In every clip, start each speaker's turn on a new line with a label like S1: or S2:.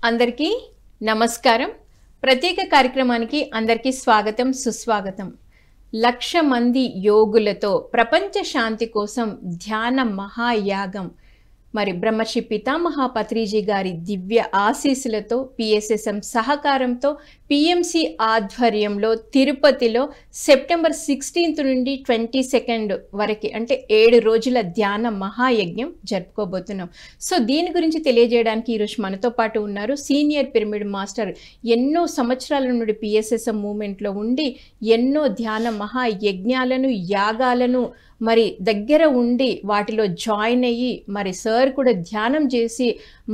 S1: అందరికీ నమస్కారం. ప్రత్యేక కార్యక్రమానికి అందరికీ స్వాగతం, సుస్వాగతం. 1,00,000 మంది యోగులతో ప్రపంచ శాంతి కోసం ధ్యాన మహాయాగం మరి బ్రహ్మర్షి పితామహ పత్రిజీ గారి దివ్య ఆశీస్సులతో పిఎస్ఎస్ఎం సహకారంతో పిఎంసి ఆధ్వర్యంలో తిరుపతిలో సెప్టెంబర్ 16 నుండి 22 వరకు అంటే 7 రోజుల ధ్యాన మహాయజ్ఞం జరుపుకోబోతున్నాం. సో దీని గురించి తెలియజేయడానికి ఈరోజు మనతో పాటు ఉన్నారు సీనియర్ పిరమిడ్ మాస్టర్. ఎన్నో సంవత్సరాల నుండి పిఎస్ఎస్ఎం మూమెంట్లో ఉండి ఎన్నో ధ్యాన మహాయజ్ఞాలను యాగాలను మరి దగ్గర ఉండి వాటిలో జాయిన్ అయ్యి మరి సార్ కూడా ధ్యానం చేసి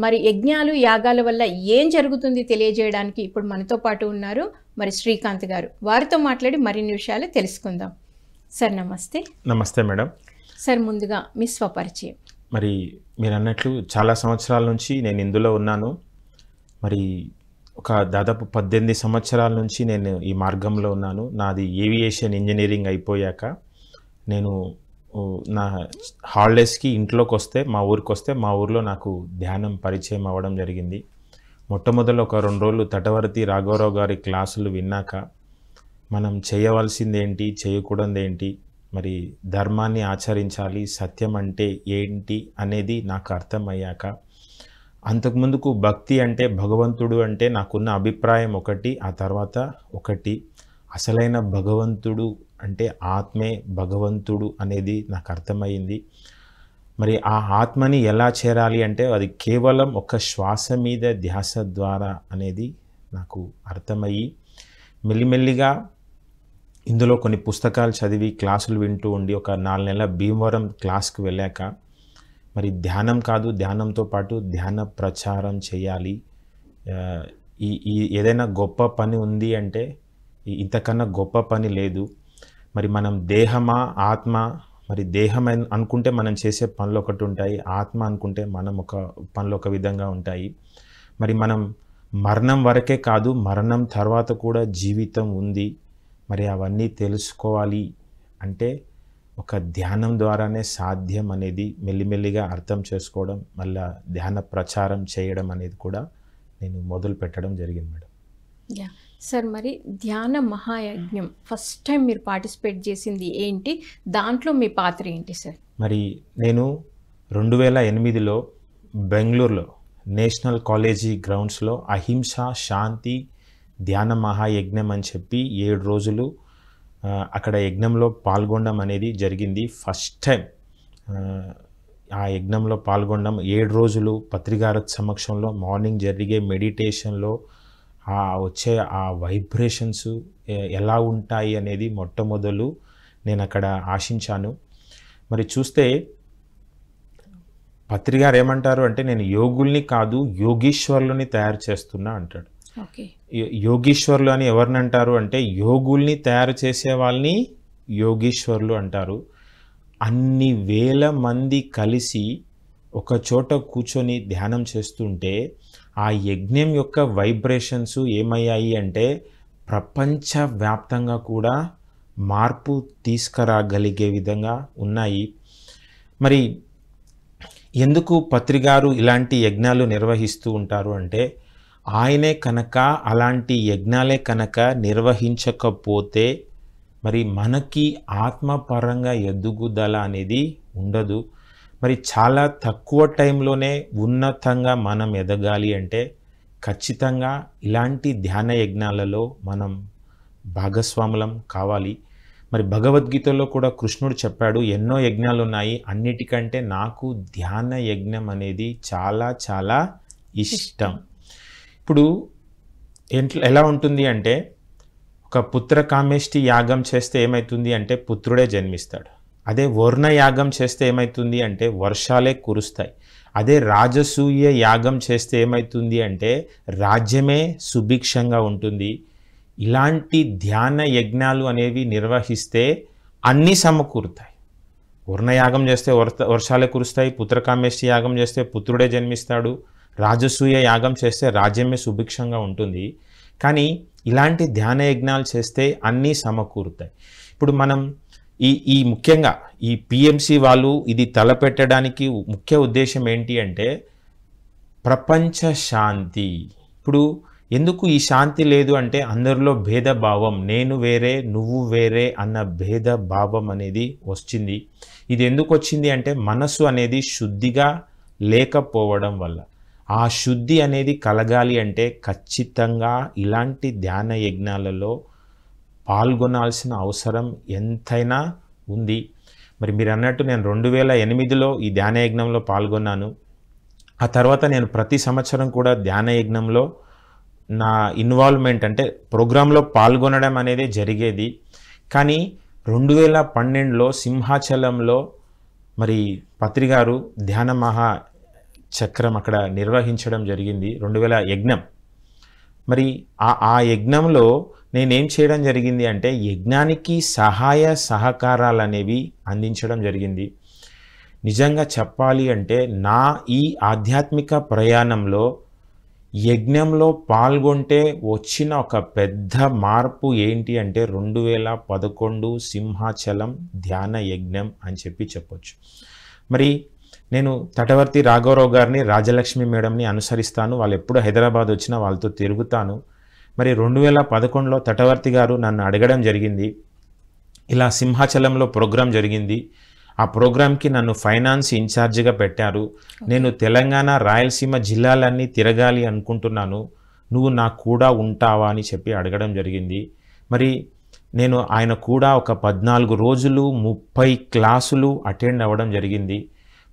S1: మరి యజ్ఞాలు యాగాల వల్ల ఏం జరుగుతుంది తెలియజేయడానికి ఇప్పుడు మనతో పాటు ఉన్నారు మరి శ్రీకాంత్ గారు. వారితో మాట్లాడి మరిన్ని విషయాలు తెలుసుకుందాం. సార్ నమస్తే.
S2: నమస్తే మేడం.
S1: సార్ ముందుగా మీ స్వపరిచయం.
S2: మరి మీరు అన్నట్లు చాలా సంవత్సరాల నుంచి నేను ఇందులో ఉన్నాను. మరి ఒక దాదాపు 18 సంవత్సరాల నుంచి నేను ఈ మార్గంలో ఉన్నాను. నాది ఏవియేషన్ ఇంజనీరింగ్ అయిపోయాక నేను నా హాలిడేస్కి ఇంట్లోకి వస్తే మా ఊరిలో నాకు ధ్యానం పరిచయం అవ్వడం జరిగింది. మొట్టమొదలు ఒక 2 రోజులు తటవర్తి రాఘవరావు గారి క్లాసులు విన్నాక మనం చేయవలసింది ఏంటి, చేయకూడదు ఏంటి, మరి ధర్మాన్ని ఆచరించాలి, సత్యం అంటే ఏంటి అనేది నాకు అర్థమయ్యాక అంతకుముందుకు భక్తి అంటే భగవంతుడు అంటే నాకున్న అభిప్రాయం ఒకటి, ఆ తర్వాత ఒకటి అసలైన భగవంతుడు అంటే ఆత్మే భగవంతుడు అనేది నాకు అర్థమైంది. మరి ఆ ఆత్మని ఎలా చేరాలి అంటే అది కేవలం ఒక శ్వాస మీద ధ్యాస ద్వారా అనేది నాకు అర్థమయ్యి మెల్లిమెల్లిగా ఇందులో కొన్ని పుస్తకాలు చదివి క్లాసులు వింటూ ఉండి ఒక 4 నెలల భీమవరం క్లాస్కి వెళ్ళాక మరి ధ్యానం కాదు, ధ్యానంతో పాటు ధ్యాన ప్రచారం చేయాలి. ఈ ఏదైనా గొప్ప పని ఉంది అంటే ఇంతకన్నా గొప్ప పని లేదు. మరి మనం దేహమా ఆత్మ, మరి దేహం అనుకుంటే మనం చేసే పనులు ఒకటి ఉంటాయి, ఆత్మ అనుకుంటే మనం ఒక పనులు ఒక విధంగా ఉంటాయి. మరి మనం మరణం వరకే కాదు, మరణం తర్వాత కూడా జీవితం ఉంది. మరి అవన్నీ తెలుసుకోవాలి అంటే ఒక ధ్యానం ద్వారానే సాధ్యం అనేది మెల్లిమెల్లిగా అర్థం చేసుకోవడం, మళ్ళీ ధ్యాన ప్రచారం చేయడం అనేది కూడా నేను మొదలు పెట్టడం జరిగింది మేడం.
S1: సార్ మరి ధ్యాన మహాయజ్ఞం ఫస్ట్ టైం మీరు పార్టిసిపేట్ చేసింది ఏంటి, దాంట్లో మీ పాత్ర ఏంటి సార్?
S2: మరి నేను 2008లో బెంగళూరులో నేషనల్ కాలేజీ గ్రౌండ్స్లో అహింస శాంతి ధ్యాన మహాయజ్ఞం అని చెప్పి 7 రోజులు అక్కడ యజ్ఞంలో పాల్గొనడం అనేది జరిగింది. ఫస్ట్ టైం ఆ యజ్ఞంలో పాల్గొనడం. 7 రోజులు పత్రికారత్ సమక్షంలో మార్నింగ్ జరిగే మెడిటేషన్లో వచ్చే ఆ వైబ్రేషన్స్ ఎలా ఉంటాయి అనేది మొట్టమొదలు నేను అక్కడ ఆశించాను. మరి చూస్తే పత్రికారు ఏమంటారు అంటే నేను యోగుల్ని కాదు యోగీశ్వరులని తయారు చేస్తున్నా అంటాడు. యోగీశ్వరులు అని ఎవరిని అంటారు అంటే యోగుల్ని తయారు చేసే వాళ్ళని యోగీశ్వరులు అంటారు. అన్ని వేల మంది కలిసి ఒక చోట కూర్చొని ధ్యానం చేస్తుంటే ఆ యజ్ఞం యొక్క వైబ్రేషన్స్ ఏమయ్యాయి అంటే ప్రపంచవ్యాప్తంగా కూడా మార్పు తీసుకురాగలిగే విధంగా ఉన్నాయి. మరి ఎందుకు పత్రికారు ఇలాంటి యజ్ఞాలు నిర్వహిస్తూ ఉంటారు అంటే ఆయనే కనుక అలాంటి యజ్ఞాలే కనుక నిర్వహించకపోతే మరి మనకి ఆత్మపరంగా ఎదుగుదల అనేది ఉండదు. మరి చాలా తక్కువ టైంలోనే ఉన్నతంగా మనం ఎదగాలి అంటే ఖచ్చితంగా ఇలాంటి ధ్యాన యజ్ఞాలలో మనం భాగస్వాములం కావాలి. మరి భగవద్గీతలో కూడా కృష్ణుడు చెప్పాడు ఎన్నో యజ్ఞాలు ఉన్నాయి, అన్నిటికంటే నాకు ధ్యాన యజ్ఞం అనేది చాలా చాలా ఇష్టం. ఇప్పుడు ఎలా ఉంటుంది అంటే ఒక పుత్రకామేష్టి యాగం చేస్తే ఏమవుతుంది అంటే పుత్రుడే జన్మిస్తాడు. అదే వర్ణ యాగం చేస్తే ఏమవుతుంది అంటే వర్షాలే కురుస్తాయి. అదే రాజసూయ యాగం చేస్తే ఏమవుతుంది అంటే రాజ్యమే సుభిక్షంగా ఉంటుంది. ఇలాంటి ధ్యాన యజ్ఞాలు అనేవి నిర్వహిస్తే అన్నీ సమకూరుతాయి. వర్ణయాగం చేస్తే వర్షాలే కురుస్తాయి, పుత్రకామేష్టి యాగం చేస్తే పుత్రుడే జన్మిస్తాడు, రాజసూయ యాగం చేస్తే రాజ్యమే సుభిక్షంగా ఉంటుంది. కానీ ఇలాంటి ధ్యాన యజ్ఞాలు చేస్తే అన్నీ సమకూరుతాయి. ఇప్పుడు మనం ఈ ముఖ్యంగా ఈ పిఎంసి వాళ్ళు ఇది తలపెట్టడానికి ముఖ్య ఉద్దేశం ఏంటి అంటే ప్రపంచ శాంతి. ఇప్పుడు ఎందుకు ఈ శాంతి లేదు అంటే అందరిలో భేదభావం, నేను వేరే నువ్వు వేరే అన్న భేదభావం అనేది వచ్చింది. ఇది ఎందుకు వచ్చింది అంటే మనసు అనేది శుద్ధిగా లేకపోవడం వల్ల. ఆ శుద్ధి అనేది కలగాలి అంటే ఖచ్చితంగా ఇలాంటి ధ్యాన యజ్ఞాలలో పాల్గొనాల్సిన అవసరం ఎంతైనా ఉంది. మరి మీరు అన్నట్టు నేను 2008లో ఈ ధ్యాన యజ్ఞంలో పాల్గొన్నాను. ఆ తర్వాత నేను ప్రతి సంవత్సరం కూడా ధ్యాన యజ్ఞంలో నా ఇన్వాల్వ్మెంట్ అంటే ప్రోగ్రాంలో పాల్గొనడం అనేది జరిగేది. కానీ 2012లో సింహాచలంలో మరి పత్రి గారు ధ్యాన మహా చక్రం అక్కడ నిర్వహించడం జరిగింది, 2000 యజ్ఞం. మరి ఆ యజ్ఞంలో నేనేం చేయడం జరిగింది అంటే యజ్ఞానికి సహాయ సహకారాలు అనేవి అందించడం జరిగింది. నిజంగా చెప్పాలి అంటే నా ఈ ఆధ్యాత్మిక ప్రయాణంలో యజ్ఞంలో పాల్గొంటే వచ్చిన ఒక పెద్ద మార్పు ఏంటి అంటే 2011 సింహాచలం ధ్యాన యజ్ఞం అని చెప్పొచ్చు. మరి నేను తటవర్తి రాఘవరావు గారిని, రాజలక్ష్మి మేడంని అనుసరిస్తాను. వాళ్ళు ఎప్పుడు హైదరాబాద్ వచ్చినా వాళ్ళతో తిరుగుతాను. మరి 2011లో తటవర్తి గారు నన్ను అడగడం జరిగింది, ఇలా సింహాచలంలో ప్రోగ్రాం జరిగింది, ఆ ప్రోగ్రాంకి నన్ను ఫైనాన్స్ ఇన్ఛార్జిగా పెట్టారు, నేను తెలంగాణ రాయలసీమ జిల్లాలన్నీ తిరగాలి అనుకుంటున్నాను, నువ్వు నాకు కూడా ఉంటావా అని చెప్పి అడగడం జరిగింది. మరి నేను ఆయన కూడా ఒక 14 రోజులు 30 క్లాసులు అటెండ్ అవ్వడం జరిగింది.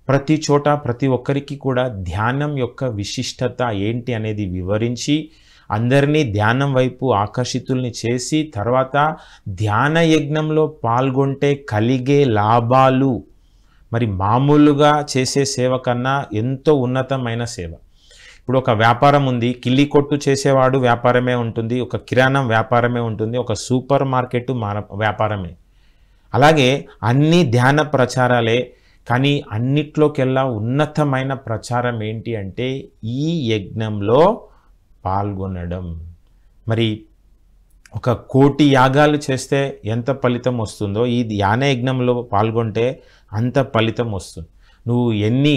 S2: ప్రతి చోట ప్రతి ఒక్కరికి కూడా ధ్యానం యొక్క విశిష్టత ఏంటి అనేది వివరించి అందరినీ ధ్యానం వైపు ఆకర్షితుల్ని చేసి తర్వాత ధ్యాన యజ్ఞంలో పాల్గొంటే కలిగే లాభాలు మరి మామూలుగా చేసే సేవ కన్నా ఎంతో ఉన్నతమైన సేవ. ఇప్పుడు ఒక వ్యాపారం ఉంది, కిల్లి కొట్టు చేసేవాడు వ్యాపారమే ఉంటుంది, ఒక కిరాణం వ్యాపారమే ఉంటుంది, ఒక సూపర్ మార్కెట్ వ్యాపారమే. అలాగే అన్ని ధ్యాన ప్రచారాలే. కానీ అన్నిట్లోకెల్లా ఉన్నతమైన ప్రచారం ఏంటి అంటే ఈ యజ్ఞంలో పాల్గొనడం. మరి 1 కోటి యాగాలు చేస్తే ఎంత ఫలితం వస్తుందో ఈ ధ్యాన యజ్ఞంలో పాల్గొంటే అంత ఫలితం వస్తుంది. నువ్వు ఎన్ని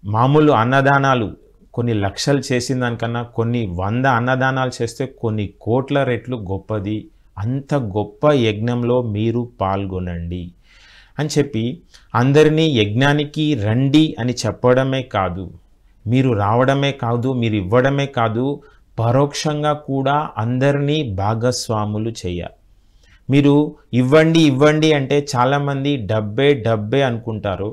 S2: మామూలు అన్నదానాలు కొన్ని లక్షలు చేసిన దానికన్నా కొన్ని 100 అన్నదానాలు చేస్తే కొన్ని కోట్ల రెట్లు గొప్పది. అంత గొప్ప యజ్ఞంలో మీరు పాల్గొనండి అని చెప్పి అందరినీ యజ్ఞానికి రండి అని చెప్పడమే కాదు, మీరు రావడమే కాదు, మీరు ఇవ్వడమే కాదు, పరోక్షంగా కూడా అందరినీ భాగస్వాములు చేయాలి. మీరు ఇవ్వండి ఇవ్వండి అంటే చాలామంది డబ్బే అనుకుంటారు.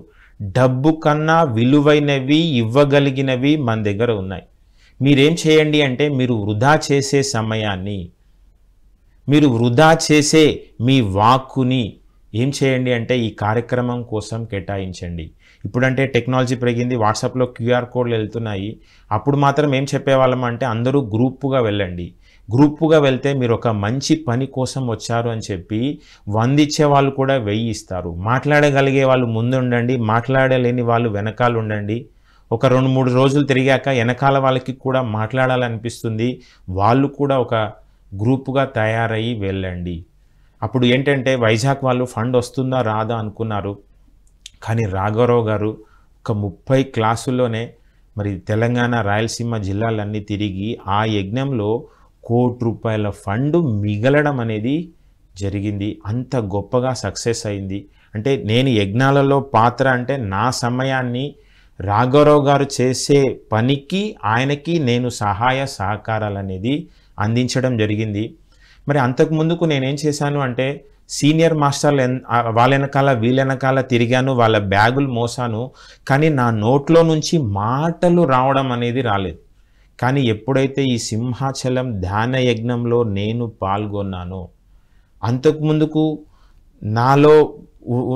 S2: డబ్బు కన్నా విలువైనవి ఇవ్వగలిగినవి మన దగ్గర ఉన్నాయి. మీరేం చేయండి అంటే మీరు వృధా చేసే సమయాన్ని, మీరు వృధా చేసే మీ వాక్కుని ఏం చేయండి అంటే ఈ కార్యక్రమం కోసం కేటాయించండి. ఇప్పుడంటే టెక్నాలజీ పెరిగింది, వాట్సాప్లో QR కోడ్లు వెళ్తున్నాయి. అప్పుడు మాత్రం ఏం చెప్పేవాళ్ళం అంటే అందరూ గ్రూపుగా వెళ్ళండి, గ్రూపుగా వెళ్తే మీరు ఒక మంచి పని కోసం వచ్చారు అని చెప్పి 100 ఇచ్చే వాళ్ళు కూడా 1000 ఇస్తారు. మాట్లాడగలిగే వాళ్ళు ముందు ఉండండి, మాట్లాడలేని వాళ్ళు వెనకాల ఉండండి. ఒక 2-3 రోజులు తిరిగాక వెనకాల వాళ్ళకి కూడా మాట్లాడాలనిపిస్తుంది, వాళ్ళు కూడా ఒక గ్రూపుగా తయారయ్యి వెళ్ళండి. అప్పుడు ఏంటంటే వైజాగ్ వాళ్ళు ఫండ్ వస్తుందా రాదా అనుకున్నారు. కానీ రాఘవరావు గారు ఒక 30 క్లాసుల్లోనే మరి తెలంగాణ రాయలసీమ జిల్లాలన్నీ తిరిగి ఆ యజ్ఞంలో ₹1 కోటి ఫండ్ మిగలడం అనేది జరిగింది. అంత గొప్పగా సక్సెస్ అయింది. అంటే నేను యజ్ఞాలలో పాత్ర అంటే నా సమయాన్ని రాఘవరావు గారు చేసే పనికి ఆయనకి నేను సహాయ సహకారాలు అనేది అందించడం జరిగింది. మరి అంతకుముందుకు నేనేం చేశాను అంటే సీనియర్ మాస్టర్లు వాళ్ళ వెనకాల వీళ్ళ వెనకాల తిరిగాను, వాళ్ళ బ్యాగులు మోసాను, కానీ నా నోట్లో నుంచి మాటలు రావడం అనేది రాలేదు. కానీ ఎప్పుడైతే ఈ సింహాచలం ధ్యాన యజ్ఞంలో నేను పాల్గొన్నానో అంతకుముందుకు నాలో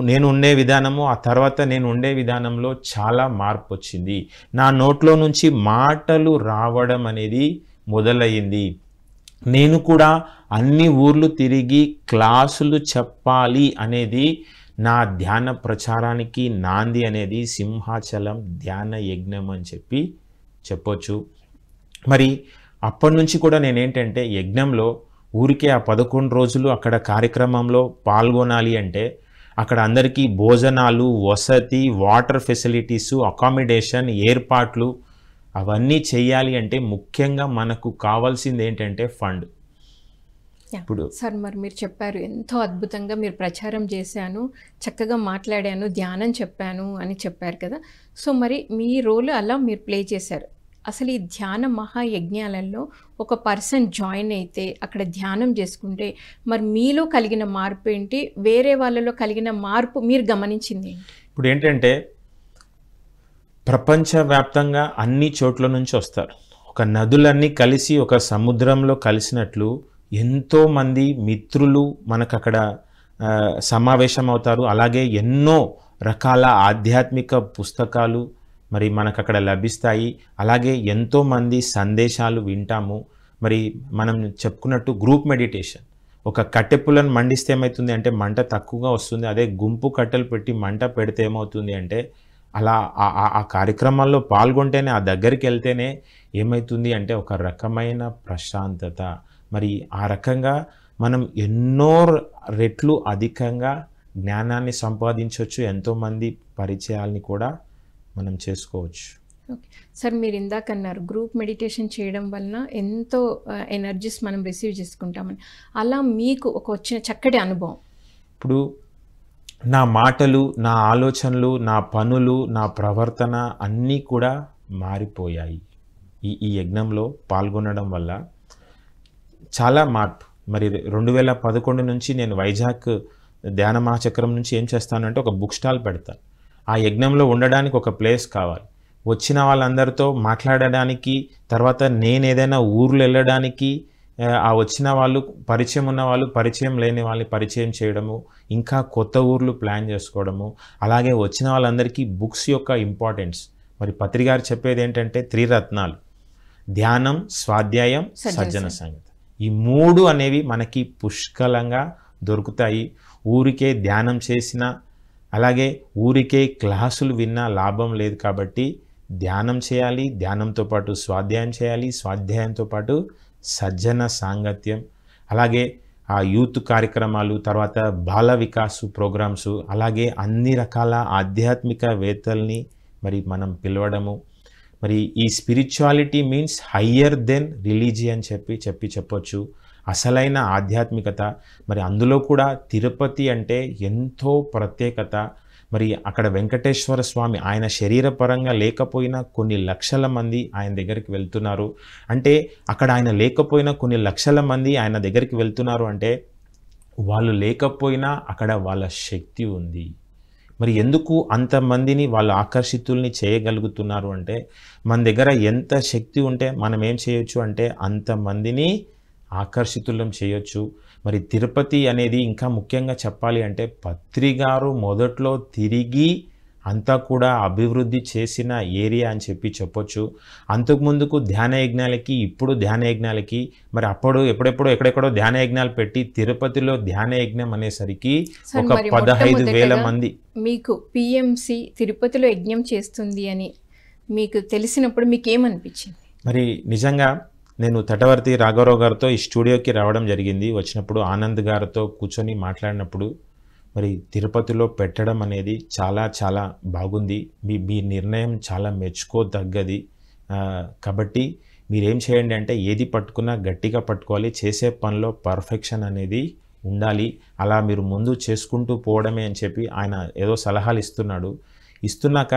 S2: నేను ఉండే విధానము ఆ తర్వాత నేను ఉండే విధానంలో చాలా మార్పు వచ్చింది. నా నోట్లో నుంచి మాటలు రావడం అనేది మొదలయ్యింది. నేను కూడా అన్ని ఊర్లు తిరిగి క్లాసులు చెప్పాలి అనేది నా ధ్యాన ప్రచారానికి నాంది అనేది సింహాచలం ధ్యాన యజ్ఞం అని చెప్పొచ్చు. మరి అప్పటి నుంచి కూడా నేనేంటంటే యజ్ఞంలో ఊరికే ఆ 11 రోజులు అక్కడ కార్యక్రమంలో పాల్గొనాలి అంటే అక్కడ అందరికీ భోజనాలు, వసతి, వాటర్ ఫెసిలిటీసు, అకామిడేషన్ ఏర్పాట్లు అవన్నీ చేయాలి అంటే ముఖ్యంగా మనకు కావాల్సింది ఏంటంటే ఫండ్. ఇప్పుడు
S1: సార్ మరి మీరు చెప్పారు, ఎంతో అద్భుతంగా మీరు ప్రచారం చేశాను, చక్కగా మాట్లాడాను, ధ్యానం చెప్పాను అని చెప్పారు కదా. సో మరి మీ రోల్ అలా మీరు ప్లే చేశారు. అసలు ఈ ధ్యాన మహాయజ్ఞాలలో ఒక పర్సన్ జాయిన్ అయితే అక్కడ ధ్యానం చేసుకుంటే మరి మీలో కలిగిన మార్పు ఏంటి, వేరే వాళ్ళలో కలిగిన మార్పు మీరు గమనించింది ఏంటి?
S2: ఇప్పుడు ఏంటంటే ప్రపంచవ్యాప్తంగా అన్ని చోట్ల నుంచి వస్తారు. ఒక నదులన్నీ కలిసి ఒక సముద్రంలో కలిసినట్లు ఎంతోమంది మిత్రులు మనకు అక్కడ సమావేశం అవుతారు. అలాగే ఎన్నో రకాల ఆధ్యాత్మిక పుస్తకాలు మరి మనకు అక్కడ లభిస్తాయి. అలాగే ఎంతోమంది సందేశాలు వింటాము. మరి మనం చెప్పుకున్నట్టు గ్రూప్ మెడిటేషన్, ఒక కట్టెపులను మండిస్తే ఏమవుతుంది అంటే మంట తక్కువగా వస్తుంది. అదే గుంపు కట్టెలు పెట్టి మంట పెడితే ఏమవుతుంది అంటే అలా ఆ కార్యక్రమాల్లో పాల్గొంటేనే, ఆ దగ్గరికి వెళ్తేనే ఏమవుతుంది అంటే ఒక రకమైన ప్రశాంతత. మరి ఆ రకంగా మనం ఎన్నో రెట్లు అధికంగా జ్ఞానాన్ని సంపాదించవచ్చు, ఎంతోమంది పరిచయాల్ని కూడా మనం చేసుకోవచ్చు.
S1: ఓకే సార్, మీరు ఇందాక అన్నారు గ్రూప్ మెడిటేషన్ చేయడం వలన ఎంతో ఎనర్జీస్ మనం రిసీవ్ చేసుకుంటామని. అలా మీకు ఒక వచ్చిన చక్కటి అనుభవం?
S2: ఇప్పుడు నా మాటలు, నా ఆలోచనలు, నా పనులు, నా ప్రవర్తన అన్నీ కూడా మారిపోయాయి ఈ యజ్ఞంలో పాల్గొనడం వల్ల. చాలా మార్పు. మరి 2011 నుంచి నేను వైజాగ్ ధ్యాన మహాచక్రం నుంచి ఏం చేస్తానంటే ఒక బుక్ స్టాల్ పెడతాను. ఆ యజ్ఞంలో ఉండడానికి ఒక ప్లేస్ కావాలి, వచ్చిన వాళ్ళందరితో మాట్లాడడానికి, తర్వాత నేను ఏదైనా ఊర్లు వెళ్ళడానికి, ఆ వచ్చిన వాళ్ళు పరిచయం ఉన్న వాళ్ళు పరిచయం లేని వాళ్ళని పరిచయం చేయడము, ఇంకా కొత్త ఊర్లు ప్లాన్ చేసుకోవడము. అలాగే వచ్చిన వాళ్ళందరికీ బుక్స్ యొక్క ఇంపార్టెన్స్. మరి పత్రి గారు చెప్పేది ఏంటంటే 3 రత్నాలు: ధ్యానం, స్వాధ్యాయం, సజ్జన సంగతి. ఈ 3 అనేవి మనకి పుష్కలంగా దొరుకుతాయి. ఊరికే ధ్యానం చేసిన, అలాగే ఊరికే క్లాసులు విన్నా లాభం లేదు. కాబట్టి ధ్యానం చేయాలి, ధ్యానంతో పాటు స్వాధ్యాయం చేయాలి, స్వాధ్యాయంతో పాటు సజ్జన సాంగత్యం, అలాగే ఆ యూత్ కార్యక్రమాలు, తర్వాత బాల వికాసు ప్రోగ్రామ్స్, అలాగే అన్ని రకాల ఆధ్యాత్మికవేత్తల్ని మరి మనం పిలవడము. మరి ఈ spirituality means higher than religion చెప్పొచ్చు, అసలైన ఆధ్యాత్మికత. మరి అందులో కూడా తిరుపతి అంటే ఎంతో ప్రత్యేకత. మరి అక్కడ వెంకటేశ్వర స్వామి ఆయన శరీరపరంగా లేకపోయినా కొన్ని లక్షల మంది ఆయన దగ్గరికి వెళ్తున్నారు. అంటే అక్కడ ఆయన లేకపోయినా కొన్ని లక్షల మంది ఆయన దగ్గరికి వెళ్తున్నారు అంటే వాళ్ళు లేకపోయినా అక్కడ వాళ్ళ శక్తి ఉంది. మరి ఎందుకు అంతమందిని వాళ్ళు ఆకర్షితుల్ని చేయగలుగుతున్నారు అంటే మన దగ్గర ఎంత శక్తి ఉంటే మనం ఏం చేయొచ్చు అంటే అంతమందిని ఆకర్షితులం చేయొచ్చు. మరి తిరుపతి అనేది ఇంకా ముఖ్యంగా చెప్పాలి అంటే పత్రి గారు మొదట్లో తిరిగి అంతా కూడా అభివృద్ధి చేసిన ఏరియా అని చెప్పొచ్చు. అంతకుముందుకు ధ్యాన యజ్ఞాలకి, ఇప్పుడు ధ్యాన యజ్ఞాలకి, మరి అప్పుడు ఎక్కడెక్కడో ధ్యాన యజ్ఞాలు పెట్టి తిరుపతిలో ధ్యాన యజ్ఞం అనేసరికి ఒక 15,000 మంది.
S1: మీకు పిఎంసి తిరుపతిలో యజ్ఞం చేస్తుంది అని మీకు తెలిసినప్పుడు మీకు ఏమనిపించింది?
S2: మరి నిజంగా నేను తటవర్తి రాఘవరావు గారితో ఈ స్టూడియోకి రావడం జరిగింది. వచ్చినప్పుడు ఆనంద్ గారితో కూర్చొని మాట్లాడినప్పుడు మరి తిరుపతిలో పెట్టడం అనేది చాలా చాలా బాగుంది, మీ నిర్ణయం చాలా మెచ్చుకోదగ్గది. కాబట్టి మీరేం చేయండి అంటే ఏది పట్టుకున్నా గట్టిగా పట్టుకోవాలి, చేసే పనిలో పర్ఫెక్షన్ అనేది ఉండాలి, అలా మీరు ముందు చేసుకుంటూ పోవడమే అని చెప్పి ఆయన ఏదో సలహాలు ఇస్తున్నాక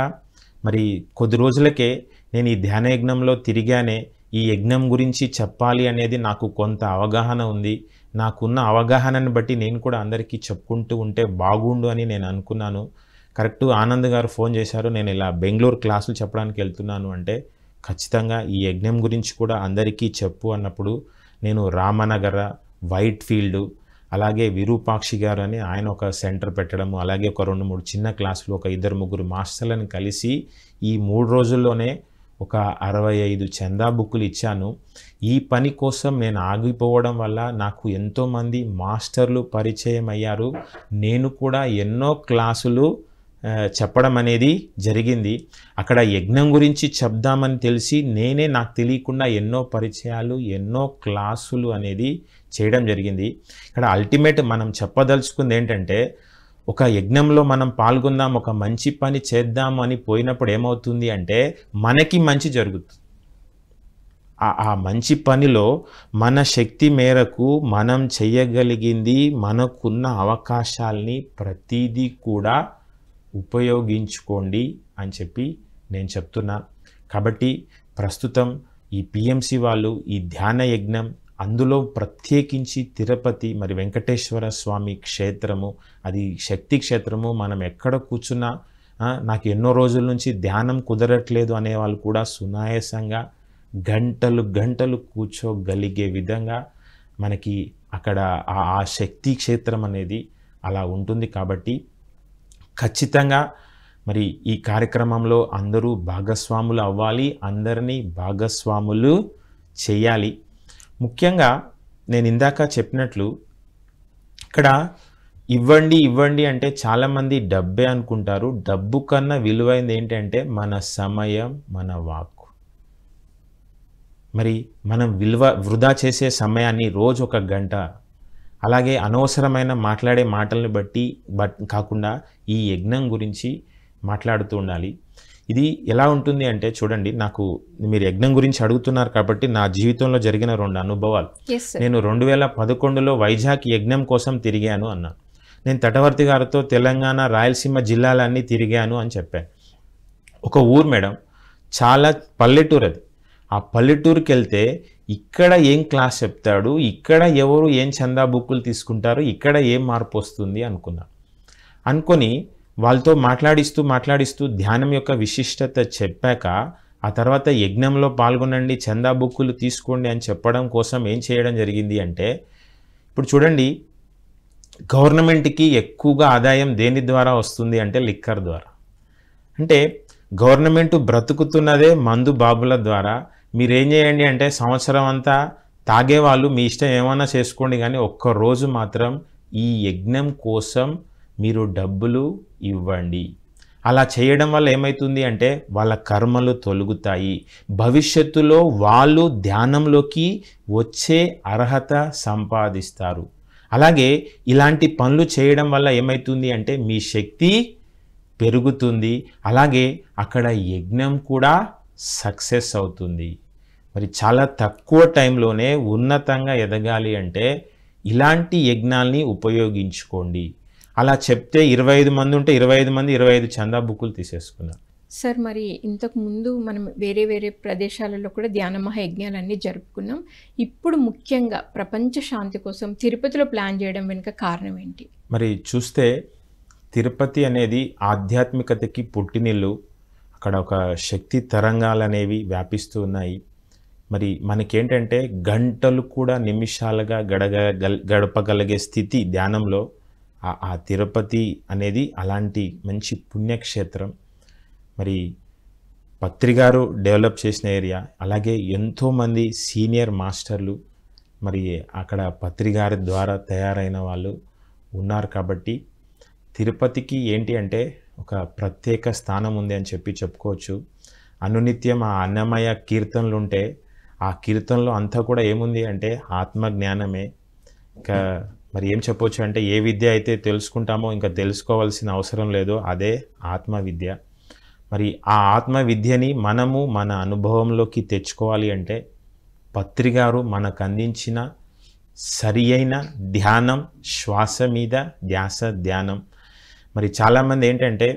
S2: మరి కొద్ది రోజులకే నేను ఈ ధ్యాన యజ్ఞంలో తిరిగానే ఈ యజ్ఞం గురించి చెప్పాలి అనేది నాకు కొంత అవగాహన ఉంది. నాకున్న అవగాహనని బట్టి నేను కూడా అందరికీ చెప్పుకుంటూ ఉంటే బాగుండు అని నేను అనుకున్నాను. కరెక్ట్ ఆనంద్ గారు ఫోన్ చేశారు, నేను ఇలా బెంగళూరు క్లాసులు చెప్పడానికి వెళ్తున్నాను అంటే ఖచ్చితంగా ఈ యజ్ఞం గురించి కూడా అందరికీ చెప్పు అన్నప్పుడు నేను రామనగర, వైట్ ఫీల్డ్, అలాగే విరూపాక్షి గారు అని ఆయన ఒక సెంటర్ పెట్టడము, అలాగే ఒక 2-3 చిన్న క్లాసులు ఒక 2-3 మాస్టర్లను కలిసి ఈ 3 రోజుల్లోనే ఒక 65 చందా బుక్కులు ఇచ్చాను. ఈ పని కోసం నేను ఆగిపోవడం వల్ల నాకు ఎంతోమంది మాస్టర్లు పరిచయం అయ్యారు. నేను కూడా ఎన్నో క్లాసులు చెప్పడం అనేది జరిగింది. అక్కడ యజ్ఞం గురించి చెప్దామని తెలిసి నేనే నాకు తెలియకుండా ఎన్నో పరిచయాలు, ఎన్నో క్లాసులు అనేది చేయడం జరిగింది. ఇక్కడ అల్టిమేట్ మనం చెప్పదలుచుకుంది ఏంటంటే ఒక యజ్ఞంలో మనం పాల్గొందాం, ఒక మంచి పని చేద్దాం అని పోయినప్పుడు ఏమవుతుంది అంటే మనకి మంచి జరుగుతుంది. ఆ మంచి పనిలో మన శక్తి మేరకు మనం చేయగలిగింది, మనకున్న అవకాశాల్ని ప్రతిదీ కూడా ఉపయోగించుకోండి అని చెప్పి నేను చెప్తున్నా. కాబట్టి ప్రస్తుతం ఈ పిఎంసి వాళ్ళు ఈ ధ్యాన యజ్ఞం, అందులో ప్రత్యేకించి తిరుపతి మరి వెంకటేశ్వర స్వామి క్షేత్రము, అది శక్తి క్షేత్రము. మనం ఎక్కడ కూర్చున్నా నాకు ఎన్నో రోజుల నుంచి ధ్యానం కుదరట్లేదు అనే వాళ్ళు కూడా సునాయాసంగా గంటలు గంటలు కూర్చోగలిగే విధంగా మనకి అక్కడ ఆ శక్తి క్షేత్రం అనేది అలా ఉంటుంది. కాబట్టి ఖచ్చితంగా మరి ఈ కార్యక్రమంలో అందరూ భాగస్వాములు అవ్వాలి, అందరినీ భాగస్వాములు చేయాలి. ముఖ్యంగా నేను ఇందాక చెప్పినట్లు ఇక్కడ ఇవ్వండి అంటే చాలామంది డబ్బే అనుకుంటారు. డబ్బు కన్నా విలువైంది ఏంటంటే మన సమయం, మన వాక్కు. మరి మనం వృధా చేసే సమయాన్ని రోజు 1 గంట, అలాగే అనవసరమైన మాట్లాడే మాటలను బట్టి కాకుండా ఈ యజ్ఞం గురించి మాట్లాడుతూ ఉండాలి. ఇది ఎలా ఉంటుంది అంటే చూడండి, నాకు మీరు యజ్ఞం గురించి అడుగుతున్నారు కాబట్టి నా జీవితంలో జరిగిన 2 అనుభవాలు. నేను 2011లో వైజాగ్ యజ్ఞం కోసం తిరిగాను అన్నాను. నేను తటవర్తి గారితో తెలంగాణ, రాయలసీమ జిల్లాలన్నీ తిరిగాను అని చెప్పాను. ఒక ఊరు మేడం, చాలా పల్లెటూరు అది. ఆ పల్లెటూరుకి వెళ్తే ఇక్కడ ఏం క్లాస్ చెప్తాడు, ఇక్కడ ఎవరు ఏం చందా బుక్కులు తీసుకుంటారు, ఇక్కడ ఏం మార్పు వస్తుంది అనుకొని వాళ్ళతో మాట్లాడిస్తూ ధ్యానం యొక్క విశిష్టత చెప్పాక ఆ తర్వాత యజ్ఞంలో పాల్గొనండి, చందా బుక్కులు తీసుకోండి అని చెప్పడం కోసం ఏం చేయడం జరిగింది అంటే, ఇప్పుడు చూడండి గవర్నమెంట్కి ఎక్కువగా ఆదాయం దేని ద్వారా వస్తుంది అంటే లిక్కర్ ద్వారా. అంటే గవర్నమెంట్ బ్రతుకుతున్నదే మందు బాబుల ద్వారా. మీరేం చేయండి అంటే సంవత్సరం అంతా తాగేవాళ్ళు మీ ఇష్టం ఏమైనా చేసుకోండి, కానీ ఒక్కరోజు మాత్రం ఈ యజ్ఞం కోసం మీరు డబ్బులు ఇవ్వండి. అలా చేయడం వల్ల ఏమవుతుంది అంటే వాళ్ళ కర్మలు తొలగుతాయి, భవిష్యత్తులో వాళ్ళు ధ్యానంలోకి వచ్చే అర్హత సంపాదిస్తారు. అలాగే ఇలాంటి పనులు చేయడం వల్ల ఏమవుతుంది అంటే మీ శక్తి పెరుగుతుంది, అలాగే అక్కడ యజ్ఞం కూడా సక్సెస్ అవుతుంది. మరి చాలా తక్కువ టైంలోనే ఉన్నతంగా ఎదగాలి అంటే ఇలాంటి యజ్ఞాల్ని ఉపయోగించుకోండి. అలా చెప్తే 25 మంది ఉంటే 25 మంది 25 చందా బుక్కులు తీసేసుకున్నారు.
S1: సార్, మరి ఇంతకు ముందు మనం వేరే ప్రదేశాలలో కూడా ధ్యాన మహాయజ్ఞాలన్నీ జరుపుకున్నాం. ఇప్పుడు ముఖ్యంగా ప్రపంచ శాంతి కోసం తిరుపతిలో ప్లాన్ చేయడం వెనుక కారణం ఏంటి?
S2: మరి చూస్తే తిరుపతి అనేది ఆధ్యాత్మికతకి పుట్టినిల్లు. అక్కడ ఒక శక్తి తరంగాలు అనేవి వ్యాపిస్తూ ఉన్నాయి. మరి మనకేంటంటే గంటలు కూడా నిమిషాలుగా గడపగలిగే స్థితి ధ్యానంలో ఆ తిరుపతి అనేది అలాంటి మంచి పుణ్యక్షేత్రం. మరి పత్రి గారు డెవలప్ చేసిన ఏరియా, అలాగే ఎంతోమంది సీనియర్ మాస్టర్లు మరి అక్కడ పత్రి గారి ద్వారా తయారైన వాళ్ళు ఉన్నారు. కాబట్టి తిరుపతికి ఏంటి అంటే ఒక ప్రత్యేక స్థానం ఉంది అని చెప్పుకోవచ్చు. అనునిత్యం ఆ అన్నమయ కీర్తనలు ఉంటే ఆ కీర్తనలో అంతా కూడా ఏముంది అంటే ఆత్మజ్ఞానమే. ఇంకా మరి ఏం చెప్పొచ్చు అంటే ఏ విద్య అయితే తెలుసుకుంటామో ఇంకా తెలుసుకోవాల్సిన అవసరం లేదో అదే ఆత్మ విద్య. మరి ఆ ఆత్మ విద్యని మనము మన అనుభవంలోకి తెచ్చుకోవాలి అంటే పత్రి గారు మనకు అందించిన సరి అయిన ధ్యానం, శ్వాస మీద ధ్యాస ధ్యానం. మరి చాలామంది ఏంటంటే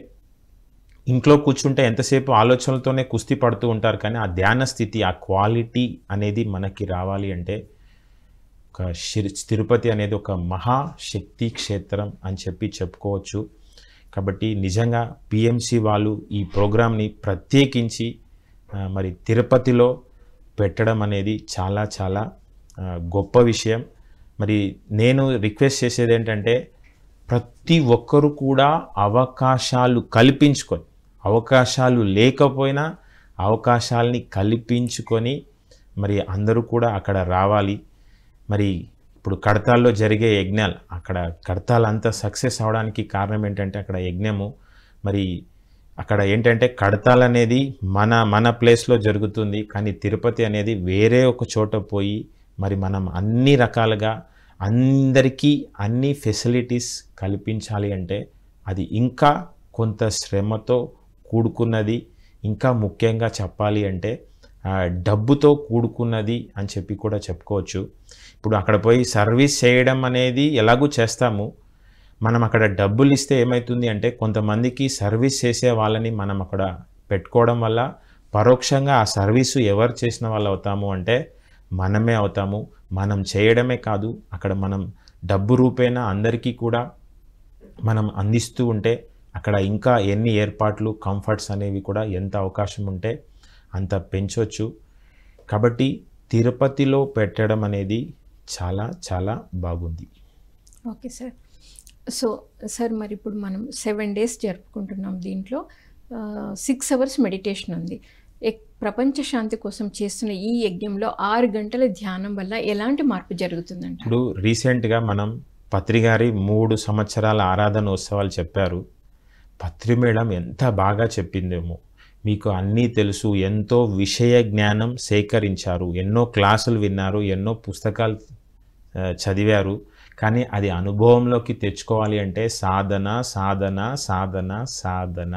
S2: ఇంట్లో కూర్చుంటే ఎంతసేపు ఆలోచనలతోనే కుస్తీ పడుతూ ఉంటారు, కానీ ఆ ధ్యాన స్థితి, ఆ క్వాలిటీ అనేది మనకి రావాలి అంటే ఒక తిరుపతి అనేది ఒక మహాశక్తి క్షేత్రం అని చెప్పుకోవచ్చు. కాబట్టి నిజంగా పిఎంసి వాళ్ళు ఈ ప్రోగ్రామ్ని ప్రత్యేకించి మరి తిరుపతిలో పెట్టడం అనేది చాలా చాలా గొప్ప విషయం. మరి నేను రిక్వెస్ట్ చేసేది ఏంటంటే ప్రతి ఒక్కరు కూడా అవకాశాలు కల్పించుకొని, అవకాశాలు లేకపోయినా అవకాశాలని కల్పించుకొని మరి అందరూ కూడా అక్కడ రావాలి. మరి ఇప్పుడు కడతాల్లో జరిగే యజ్ఞాలు, అక్కడ కడతాలు అంతా సక్సెస్ అవడానికి కారణం ఏంటంటే అక్కడ యజ్ఞము. మరి అక్కడ ఏంటంటే కడతాలు అనేది మన ప్లేస్లో జరుగుతుంది, కానీ తిరుపతి అనేది వేరే ఒక చోట పోయి మరి మనం అన్ని రకాలుగా అందరికీ అన్ని ఫెసిలిటీస్ కల్పించాలి అంటే అది ఇంకా కొంత శ్రమతో కూడుకున్నది. ఇంకా ముఖ్యంగా చెప్పాలి అంటే డబ్బుతో కూడుకున్నది అని చెప్పి కూడా చెప్పుకోవచ్చు. ఇప్పుడు అక్కడ పోయి సర్వీస్ చేయడం అనేది ఎలాగూ చేస్తాము. మనం అక్కడ డబ్బులు ఇస్తే ఏమవుతుంది అంటే కొంతమందికి సర్వీస్ చేసే వాళ్ళని మనం అక్కడ పెట్టుకోవడం వల్ల పరోక్షంగా ఆ సర్వీసు ఎవరు చేసిన వాళ్ళు అవుతాము అంటే మనమే అవుతాము. మనం చేయడమే కాదు, అక్కడ మనం డబ్బు రూపేణా అందరికీ కూడా మనం అందిస్తూ ఉంటే అక్కడ ఇంకా ఎన్ని ఏర్పాట్లు, కంఫర్ట్స్ అనేవి కూడా ఎంత అవకాశం ఉంటే అంత పెంచవచ్చు. కాబట్టి తిరుపతిలో పెట్టడం అనేది చాలా చాలా బాగుంది.
S1: Okay sir. సో సార్, మరి ఇప్పుడు మనం 7 days జరుపుకుంటున్నాం. దీంట్లో 6 hours మెడిటేషన్ ఉంది. ప్రపంచ శాంతి కోసం చేస్తున్న ఈ యజ్ఞంలో 6 గంటల ధ్యానం వల్ల ఎలాంటి మార్పు జరుగుతుందంట?
S2: ఇప్పుడు రీసెంట్గా మనం పత్రి గారి 3 సంవత్సరాల ఆరాధన ఉత్సవాలు చెప్పారు. పత్రి మేడం ఎంత బాగా చెప్పిందేమో. మీకు అన్నీ తెలుసు, ఎంతో విషయ జ్ఞానం సేకరించారు, ఎన్నో క్లాసులు విన్నారు, ఎన్నో పుస్తకాలు చదివారు. కానీ అది అనుభవంలోకి తెచ్చుకోవాలి అంటే సాధన సాధన సాధన సాధన.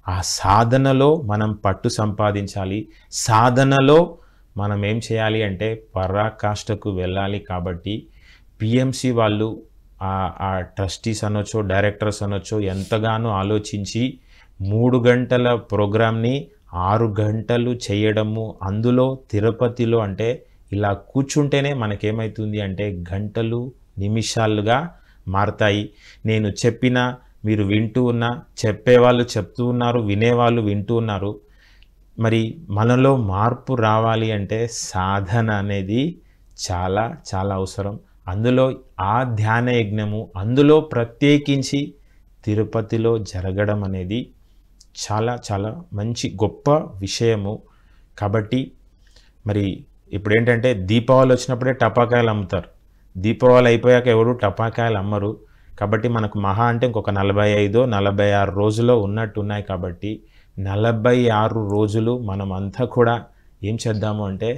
S2: ఆ సాధనలో మనం పట్టు సంపాదించాలి. సాధనలో మనం ఏం చేయాలి అంటే పరాకాష్ఠకు వెళ్ళాలి. కాబట్టి పిఎంసి వాళ్ళు ఆ ట్రస్టీస్ అనొచ్చో, డైరెక్టర్స్ అనొచ్చో ఎంతగానో ఆలోచించి 3 గంటల ప్రోగ్రామ్ని 6 గంటలు చేయడము. అందులో తిరుపతిలో అంటే ఇలా కూర్చుంటేనే మనకేమవుతుంది అంటే గంటలు నిమిషాలుగా మారతాయి. నేను చెప్పిన మీరు వింటూ ఉన్నా, చెప్పేవాళ్ళు చెప్తూ ఉన్నారు, వినేవాళ్ళు వింటూ ఉన్నారు. మరి మనలో మార్పు రావాలి అంటే సాధన అనేది చాలా చాలా అవసరం. అందులో ఆ ధ్యాన యజ్ఞము అందులో ప్రత్యేకించి తిరుపతిలో జరగడం అనేది చాలా చాలా మంచి గొప్ప విషయము. కాబట్టి మరి ఇప్పుడు ఏంటంటే దీపావళి వచ్చినప్పుడే టపాకాయలు అమ్ముతారు. దీపావళి అయిపోయాక ఎవరు టపాకాయలు అమ్మరు. కాబట్టి మనకు మహా అంటే ఇంకొక 45-46 రోజుల్లో ఉన్నట్టున్నాయి. కాబట్టి 46 రోజులు మనం అంతా కూడా ఏం చేద్దాము అంటే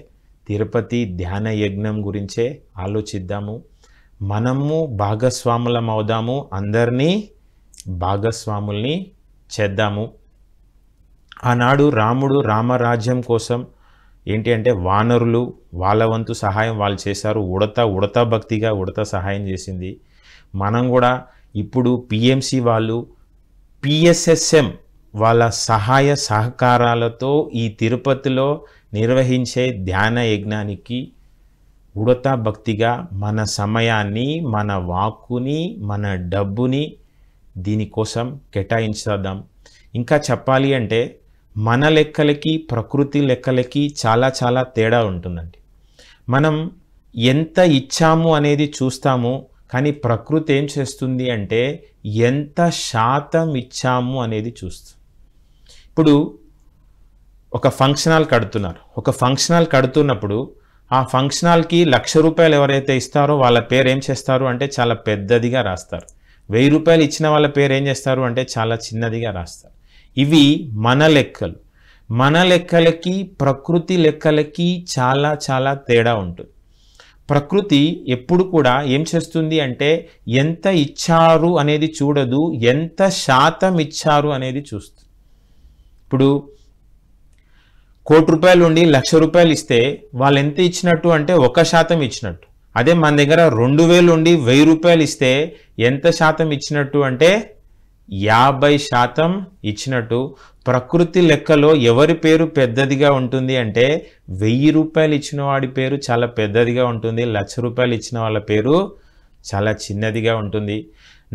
S2: తిరుపతి ధ్యాన యజ్ఞం గురించే ఆలోచిద్దాము. మనము భాగస్వాములం అవుదాము, అందరినీ భాగస్వాముల్ని చేద్దాము. ఆనాడు రాముడు రామరాజ్యం కోసం ఏంటి అంటే వానరులు వాళ్ళ వంతు సహాయం వాళ్ళు చేశారు. ఉడత భక్తిగా ఉడత సహాయం చేసింది. మనం కూడా ఇప్పుడు పిఎంసి వాళ్ళు పిఎస్ఎస్ఎం వాళ్ళ సహాయ సహకారాలతో ఈ తిరుపతిలో నిర్వహించే ధ్యాన యజ్ఞానికి ఉడత భక్తిగా మన సమయాన్ని, మన వాక్కుని, మన డబ్బుని దీనికోసం కేటాయించేద్దాం. ఇంకా చెప్పాలి అంటే మన లెక్కలకి ప్రకృతి లెక్కలకి చాలా చాలా తేడా ఉంటుందండి. మనం ఎంత ఇచ్చాము అనేది చూస్తాము, కానీ ప్రకృతి ఏం చేస్తుంది అంటే ఎంత శాతం ఇచ్చాము అనేది చూస్తుంది. ఇప్పుడు ఒక ఫంక్షన్ హాల్ కడుతున్నారు. ఒక ఫంక్షన్ హాల్ కడుతున్నప్పుడు ఆ ఫంక్షన్ హాల్కి 1,00,000 రూపాయలు ఎవరైతే ఇస్తారో వాళ్ళ పేరు ఏం చేస్తారు అంటే చాలా పెద్దదిగా రాస్తారు. 1,000 రూపాయలు ఇచ్చిన వాళ్ళ పేరు ఏం చేస్తారు అంటే చాలా చిన్నదిగా రాస్తారు. ఇవి మన లెక్కలు. మన లెక్కలకి ప్రకృతి లెక్కలకి చాలా చాలా తేడా ఉంటుంది. ప్రకృతి ఎప్పుడు కూడా ఏం చేస్తుంది అంటే ఎంత ఇచ్చారు అనేది చూడదు, ఎంత శాతం ఇచ్చారు అనేది చూస్తుంది. ఇప్పుడు 1,00,00,000 రూపాయలు ఉండి 1,00,000 రూపాయలు ఇస్తే వాళ్ళు ఎంత ఇచ్చినట్టు అంటే 1% ఇచ్చినట్టు. అదే మన దగ్గర 2,000 ఉండి 1,000 రూపాయలు ఇస్తే ఎంత శాతం ఇచ్చినట్టు అంటే 50% ఇచ్చినట్టు. ప్రకృతి లెక్కలో ఎవరి పేరు పెద్దదిగా ఉంటుంది అంటే 1,000 రూపాయలు ఇచ్చిన వాడి పేరు చాలా పెద్దదిగా ఉంటుంది, 1,00,000 రూపాయలు ఇచ్చిన వాళ్ళ పేరు చాలా చిన్నదిగా ఉంటుంది.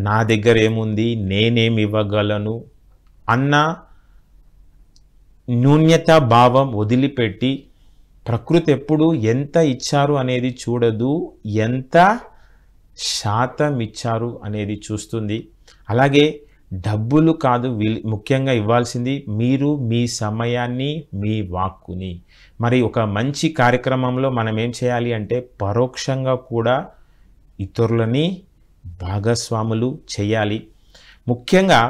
S2: నా దగ్గర ఏముంది, నేనేమి ఇవ్వగలను అన్న న్యూన్యత భావం వదిలిపెట్టి ప్రకృతి ఎప్పుడు ఎంత ఇచ్చారు అనేది చూడదు, ఎంత శాతం ఇచ్చారు అనేది చూస్తుంది. అలాగే డబ్బులు కాదు ముఖ్యంగా ఇవ్వాల్సింది, మీరు మీ సమయాన్ని, మీ వాక్కుని. మరి ఒక మంచి కార్యక్రమంలో మనం ఏం చేయాలి అంటే పరోక్షంగా కూడా ఇతరులని భాగస్వాములు చేయాలి. ముఖ్యంగా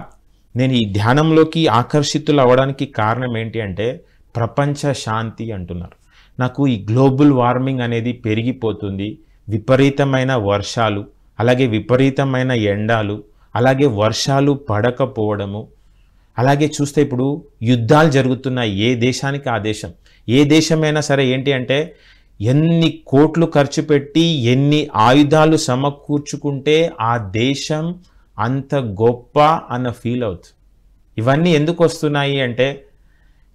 S2: నేను ఈ ధ్యానంలోకి ఆకర్షితులు అవ్వడానికి కారణం ఏంటి అంటే ప్రపంచ శాంతి అంటున్నారు. నాకు ఈ గ్లోబల్ వార్మింగ్ అనేది పెరిగిపోతుంది. విపరీతమైన వర్షాలు, అలాగే విపరీతమైన ఎండాలు, అలాగే వర్షాలు పడకపోవడము, అలాగే చూస్తే ఇప్పుడు యుద్ధాలు జరుగుతున్నాయి, ఏ దేశానికి ఆ దేశం. ఏ దేశమైనా సరే ఏంటి అంటే ఎన్ని కోట్లు ఖర్చు పెట్టి ఎన్ని ఆయుధాలు సమకూర్చుకుంటే ఆ దేశం అంత గొప్ప అన్న ఫీల్ అవుతుంది. ఇవన్నీ ఎందుకు వస్తున్నాయి అంటే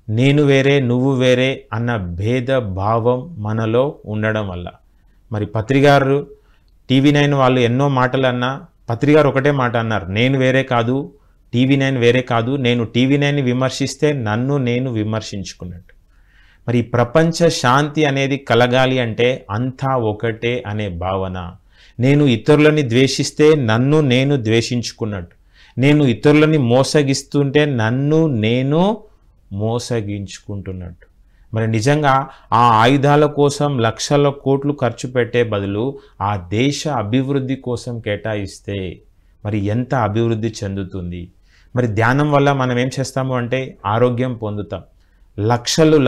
S2: నేను వేరే నువ్వు వేరే అన్న భేద భావం మనలో ఉండడం వల్ల. మరి పత్రిగారు TV9 వాళ్ళు ఎన్నో మాటలు అన్నా పత్రిగారు ఒకటే మాట అన్నారు, నేను వేరే కాదు, TV9 వేరే కాదు, నేను TV9ని విమర్శిస్తే నన్ను నేను విమర్శించుకున్నట్టు. మరి ప్రపంచ శాంతి అనేది కలగాలి అంటే అంతా ఒకటే అనే భావన. నేను ఇతరులని ద్వేషిస్తే నన్ను నేను ద్వేషించుకున్నట్టు, నేను ఇతరులని మోసగిస్తుంటే నన్ను నేను మోసగించుకుంటున్నట్టు. మరి నిజంగా ఆ ఆయుధాల కోసం లక్షల కోట్లు ఖర్చు పెట్టే బదులు ఆ దేశ అభివృద్ధి కోసం కేటాయిస్తే మరి ఎంత అభివృద్ధి చెందుతుంది. మరి ధ్యానం వల్ల మనం ఏం చేస్తాము అంటే ఆరోగ్యం పొందుతాం.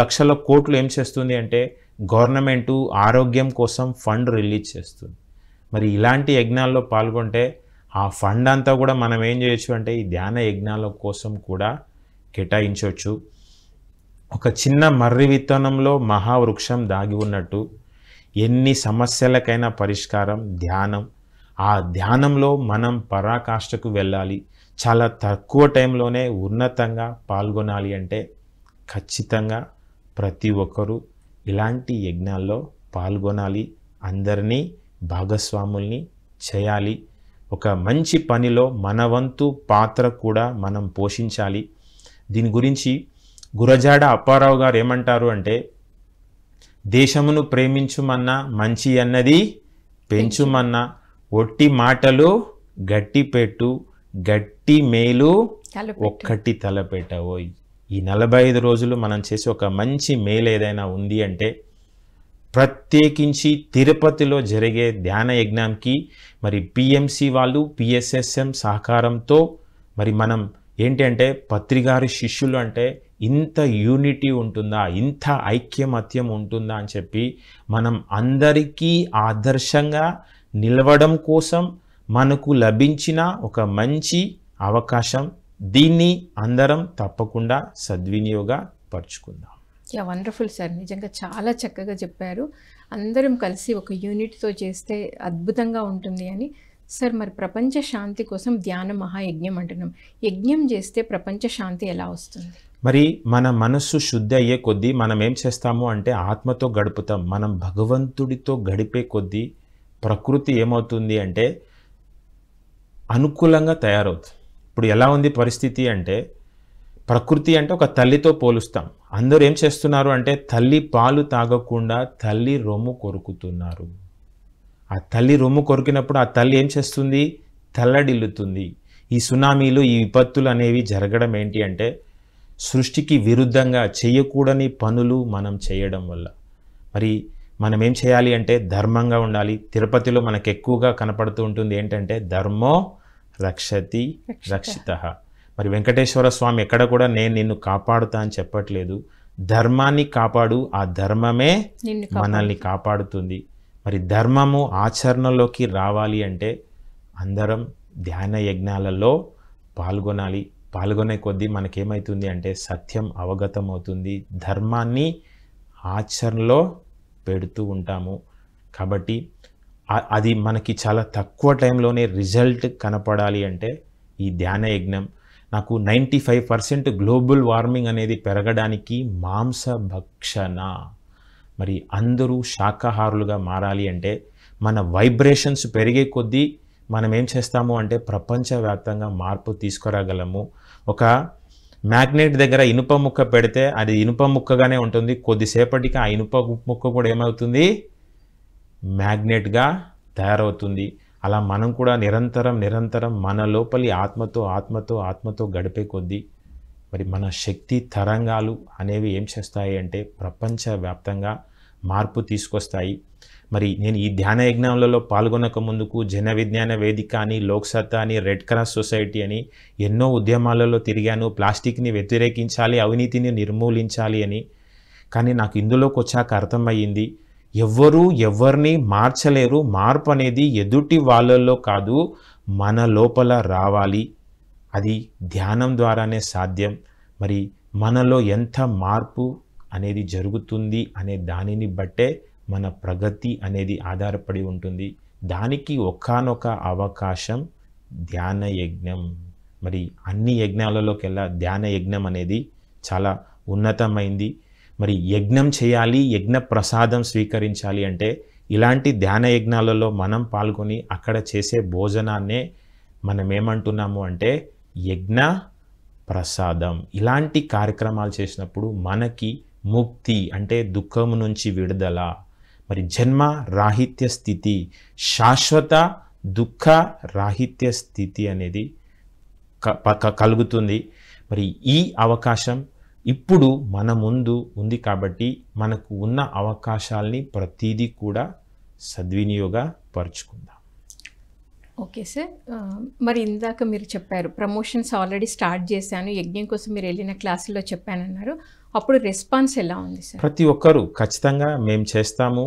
S2: లక్షల కోట్లు ఏం చేస్తుంది అంటే గవర్నమెంటు ఆరోగ్యం కోసం ఫండ్ రిలీజ్ చేస్తుంది. మరి ఇలాంటి యజ్ఞాల్లో పాల్గొంటే ఆ ఫండ్ అంతా కూడా మనం ఏం చేయొచ్చు అంటే ఈ ధ్యాన యజ్ఞాల కోసం కూడా కేటాయించవచ్చు. ఒక చిన్న మర్రి విత్తనంలో మహావృక్షం దాగి ఉన్నట్టు ఎన్ని సమస్యలకైనా పరిష్కారం ధ్యానం. ఆ ధ్యానంలో మనం పరాకాష్ఠకు వెళ్ళాలి, చాలా తక్కువ టైంలోనే ఉన్నతంగా పాల్గొనాలి అంటే ఖచ్చితంగా ప్రతి ఒక్కరూ ఇలాంటి యజ్ఞాల్లో పాల్గొనాలి, అందరినీ భాగస్వాముల్ని చేయాలి. ఒక మంచి పనిలో మన వంతు పాత్ర కూడా మనం పోషించాలి. దీని గురించి గురజాడ అప్పారావు గారు ఏమంటారు అంటే దేశమును ప్రేమించుమన్నా మంచి అన్నది పెంచుమన్నా ఒట్టి మాటలు గట్టి పెట్టు గట్టి మేలు ఒక్కటి తలపెట్టవోయ్. ఈ 45 రోజులు మనం చేసే ఒక మంచి మేలు ఏదైనా ఉంది అంటే ప్రత్యేకించి తిరుపతిలో జరిగే ధ్యాన యజ్ఞానికి మరి PMC వాళ్ళు PSSM సహకారంతో మరి మనం ఏంటి అంటే పత్రిగారి శిష్యులు అంటే ఇంత యూనిటీ ఉంటుందా, ఇంత ఐక్యమత్యం ఉంటుందా అని చెప్పి మనం అందరికీ ఆదర్శంగా నిలవడం కోసం మనకు లభించిన ఒక మంచి అవకాశం. దీన్ని అందరం తప్పకుండా సద్వినియోగపరుచుకుందాం.
S1: వండర్ఫుల్ సార్, నిజంగా చాలా చక్కగా చెప్పారు. అందరం కలిసి ఒక యూనిట్తో చేస్తే అద్భుతంగా ఉంటుంది అని. సార్, మరి ప్రపంచ శాంతి కోసం ధ్యాన మహాయజ్ఞం అంటున్నాం. యజ్ఞం చేస్తే ప్రపంచ శాంతి ఎలా వస్తుంది?
S2: మరి మన మనస్సు శుద్ధి అయ్యే కొద్దీ మనం ఏం చేస్తాము అంటే ఆత్మతో గడుపుతాం. మనం భగవంతుడితో గడిపే కొద్దీ ప్రకృతి ఏమవుతుంది అంటే అనుకూలంగా తయారవుతుంది. ఇప్పుడు ఎలా ఉంది పరిస్థితి అంటే ప్రకృతి అంటే ఒక తల్లితో పోలుస్తాం. అందరూ ఏం చేస్తున్నారు అంటే తల్లి పాలు తాగకుండా తల్లి రొమ్ము కొరుకుతున్నారు. ఆ తల్లి రొమ్ము కొరికినప్పుడు ఆ తల్లి ఏం చేస్తుంది? తల్లడిల్లుతుంది. ఈ సునామీలు ఈ విపత్తులు అనేవి జరగడం ఏంటి అంటే సృష్టికి విరుద్ధంగా చేయకూడని పనులు మనం చేయడం వల్ల. మరి మనం ఏం చేయాలి అంటే ధర్మంగా ఉండాలి. తిరుపతిలో మనకు ఎక్కువగా కనపడుతూ ఉంటుంది ఏంటంటే ధర్మో రక్షతి రక్షితః. మరి వెంకటేశ్వర స్వామి ఎక్కడ కూడా నేను నిన్ను కాపాడుతా అని చెప్పట్లేదు. ధర్మాన్ని కాపాడు, ఆ ధర్మమే మనల్ని కాపాడుతుంది. మరి ధర్మము ఆచరణలోకి రావాలి అంటే అందరం ధ్యాన యజ్ఞాలలో పాల్గొనాలి. పాల్గొనే కొద్దీ మనకేమవుతుంది అంటే సత్యం అవగతం అవుతుంది, ధర్మాన్ని ఆచరణలో పెడుతూ ఉంటాము. కాబట్టి అది మనకి చాలా తక్కువ టైంలోనే రిజల్ట్ కనపడాలి అంటే ఈ ధ్యాన యజ్ఞం. నాకు 95% గ్లోబల్ వార్మింగ్ అనేది పెరగడానికి మాంస భక్షణ. మరి అందరూ శాకాహారులుగా మారాలి అంటే మన వైబ్రేషన్స్ పెరిగే కొద్దీ మనం ఏం చేస్తాము అంటే ప్రపంచవ్యాప్తంగా మార్పు తీసుకురాగలము. ఒక మ్యాగ్నెట్ దగ్గర ఇనుప ముక్క పెడితే అది ఇనుప ముక్కగానే ఉంటుంది. కొద్దిసేపటికి ఆ ఇనుప ముక్క కూడా ఏమవుతుంది? మ్యాగ్నెట్గా తయారవుతుంది. అలా మనం కూడా నిరంతరం మన లోపలి ఆత్మతో గడిపే కొద్దీ మరి మన శక్తి తరంగాలు అనేవి ఏం చేస్తాయి అంటే ప్రపంచవ్యాప్తంగా మార్పు తీసుకొస్తాయి. మరి నేను ఈ ధ్యాన యజ్ఞాలలో పాల్గొనక ముందుకు జన విజ్ఞాన వేదిక అని, లోక్సత్తా అని, రెడ్ క్రాస్ సొసైటీ అని ఎన్నో ఉద్యమాలలో తిరిగాను. ప్లాస్టిక్ని వ్యతిరేకించాలి, అవినీతిని నిర్మూలించాలి అని. కానీ నాకు ఇందులోకి వచ్చాక అర్థమయ్యింది ఎవరిని మార్చలేరు. మార్పు అనేది ఎదుటి వాళ్ళల్లో కాదు మన లోపల రావాలి. అది ధ్యానం ద్వారానే సాధ్యం. మరి మనలో ఎంత మార్పు అనేది జరుగుతుంది అనే దానిని బట్టే మన ప్రగతి అనేది ఆధారపడి ఉంటుంది. దానికి ఒకానొక అవకాశం ధ్యాన యజ్ఞం. మరి అన్ని యజ్ఞాలలోకెల్లా ధ్యాన యజ్ఞం అనేది చాలా ఉన్నతమైంది. మరి యజ్ఞం చేయాలి, యజ్ఞ ప్రసాదం స్వీకరించాలి అంటే ఇలాంటి ధ్యాన యజ్ఞాలలో మనం పాల్గొని అక్కడ చేసే భోజనాన్నే మనం ఏమంటున్నాము అంటే యజ్ఞ ప్రసాదం. ఇలాంటి కార్యక్రమాలు చేసినప్పుడు మనకి ముక్తి అంటే దుఃఖం నుంచి విడుదల, మరి జన్మ రాహిత్య స్థితి, శాశ్వత దుఃఖ రాహిత్య స్థితి అనేది కలుగుతుంది. మరి ఈ అవకాశం ఇప్పుడు మన ముందు ఉంది కాబట్టి మనకు ఉన్న అవకాశాలని ప్రతిదీ కూడా సద్వినియోగపరుచుకుందాం.
S1: ఓకే సార్, మరి ఇందాక మీరు చెప్పారు ప్రమోషన్స్ ఆల్రెడీ స్టార్ట్ చేశాను, యజ్ఞం కోసం మీరు వెళ్ళిన క్లాసుల్లో చెప్పానన్నారు. అప్పుడు రెస్పాన్స్ ఎలా ఉంది సార్?
S2: ప్రతి ఒక్కరూ ఖచ్చితంగా మేము చేస్తాము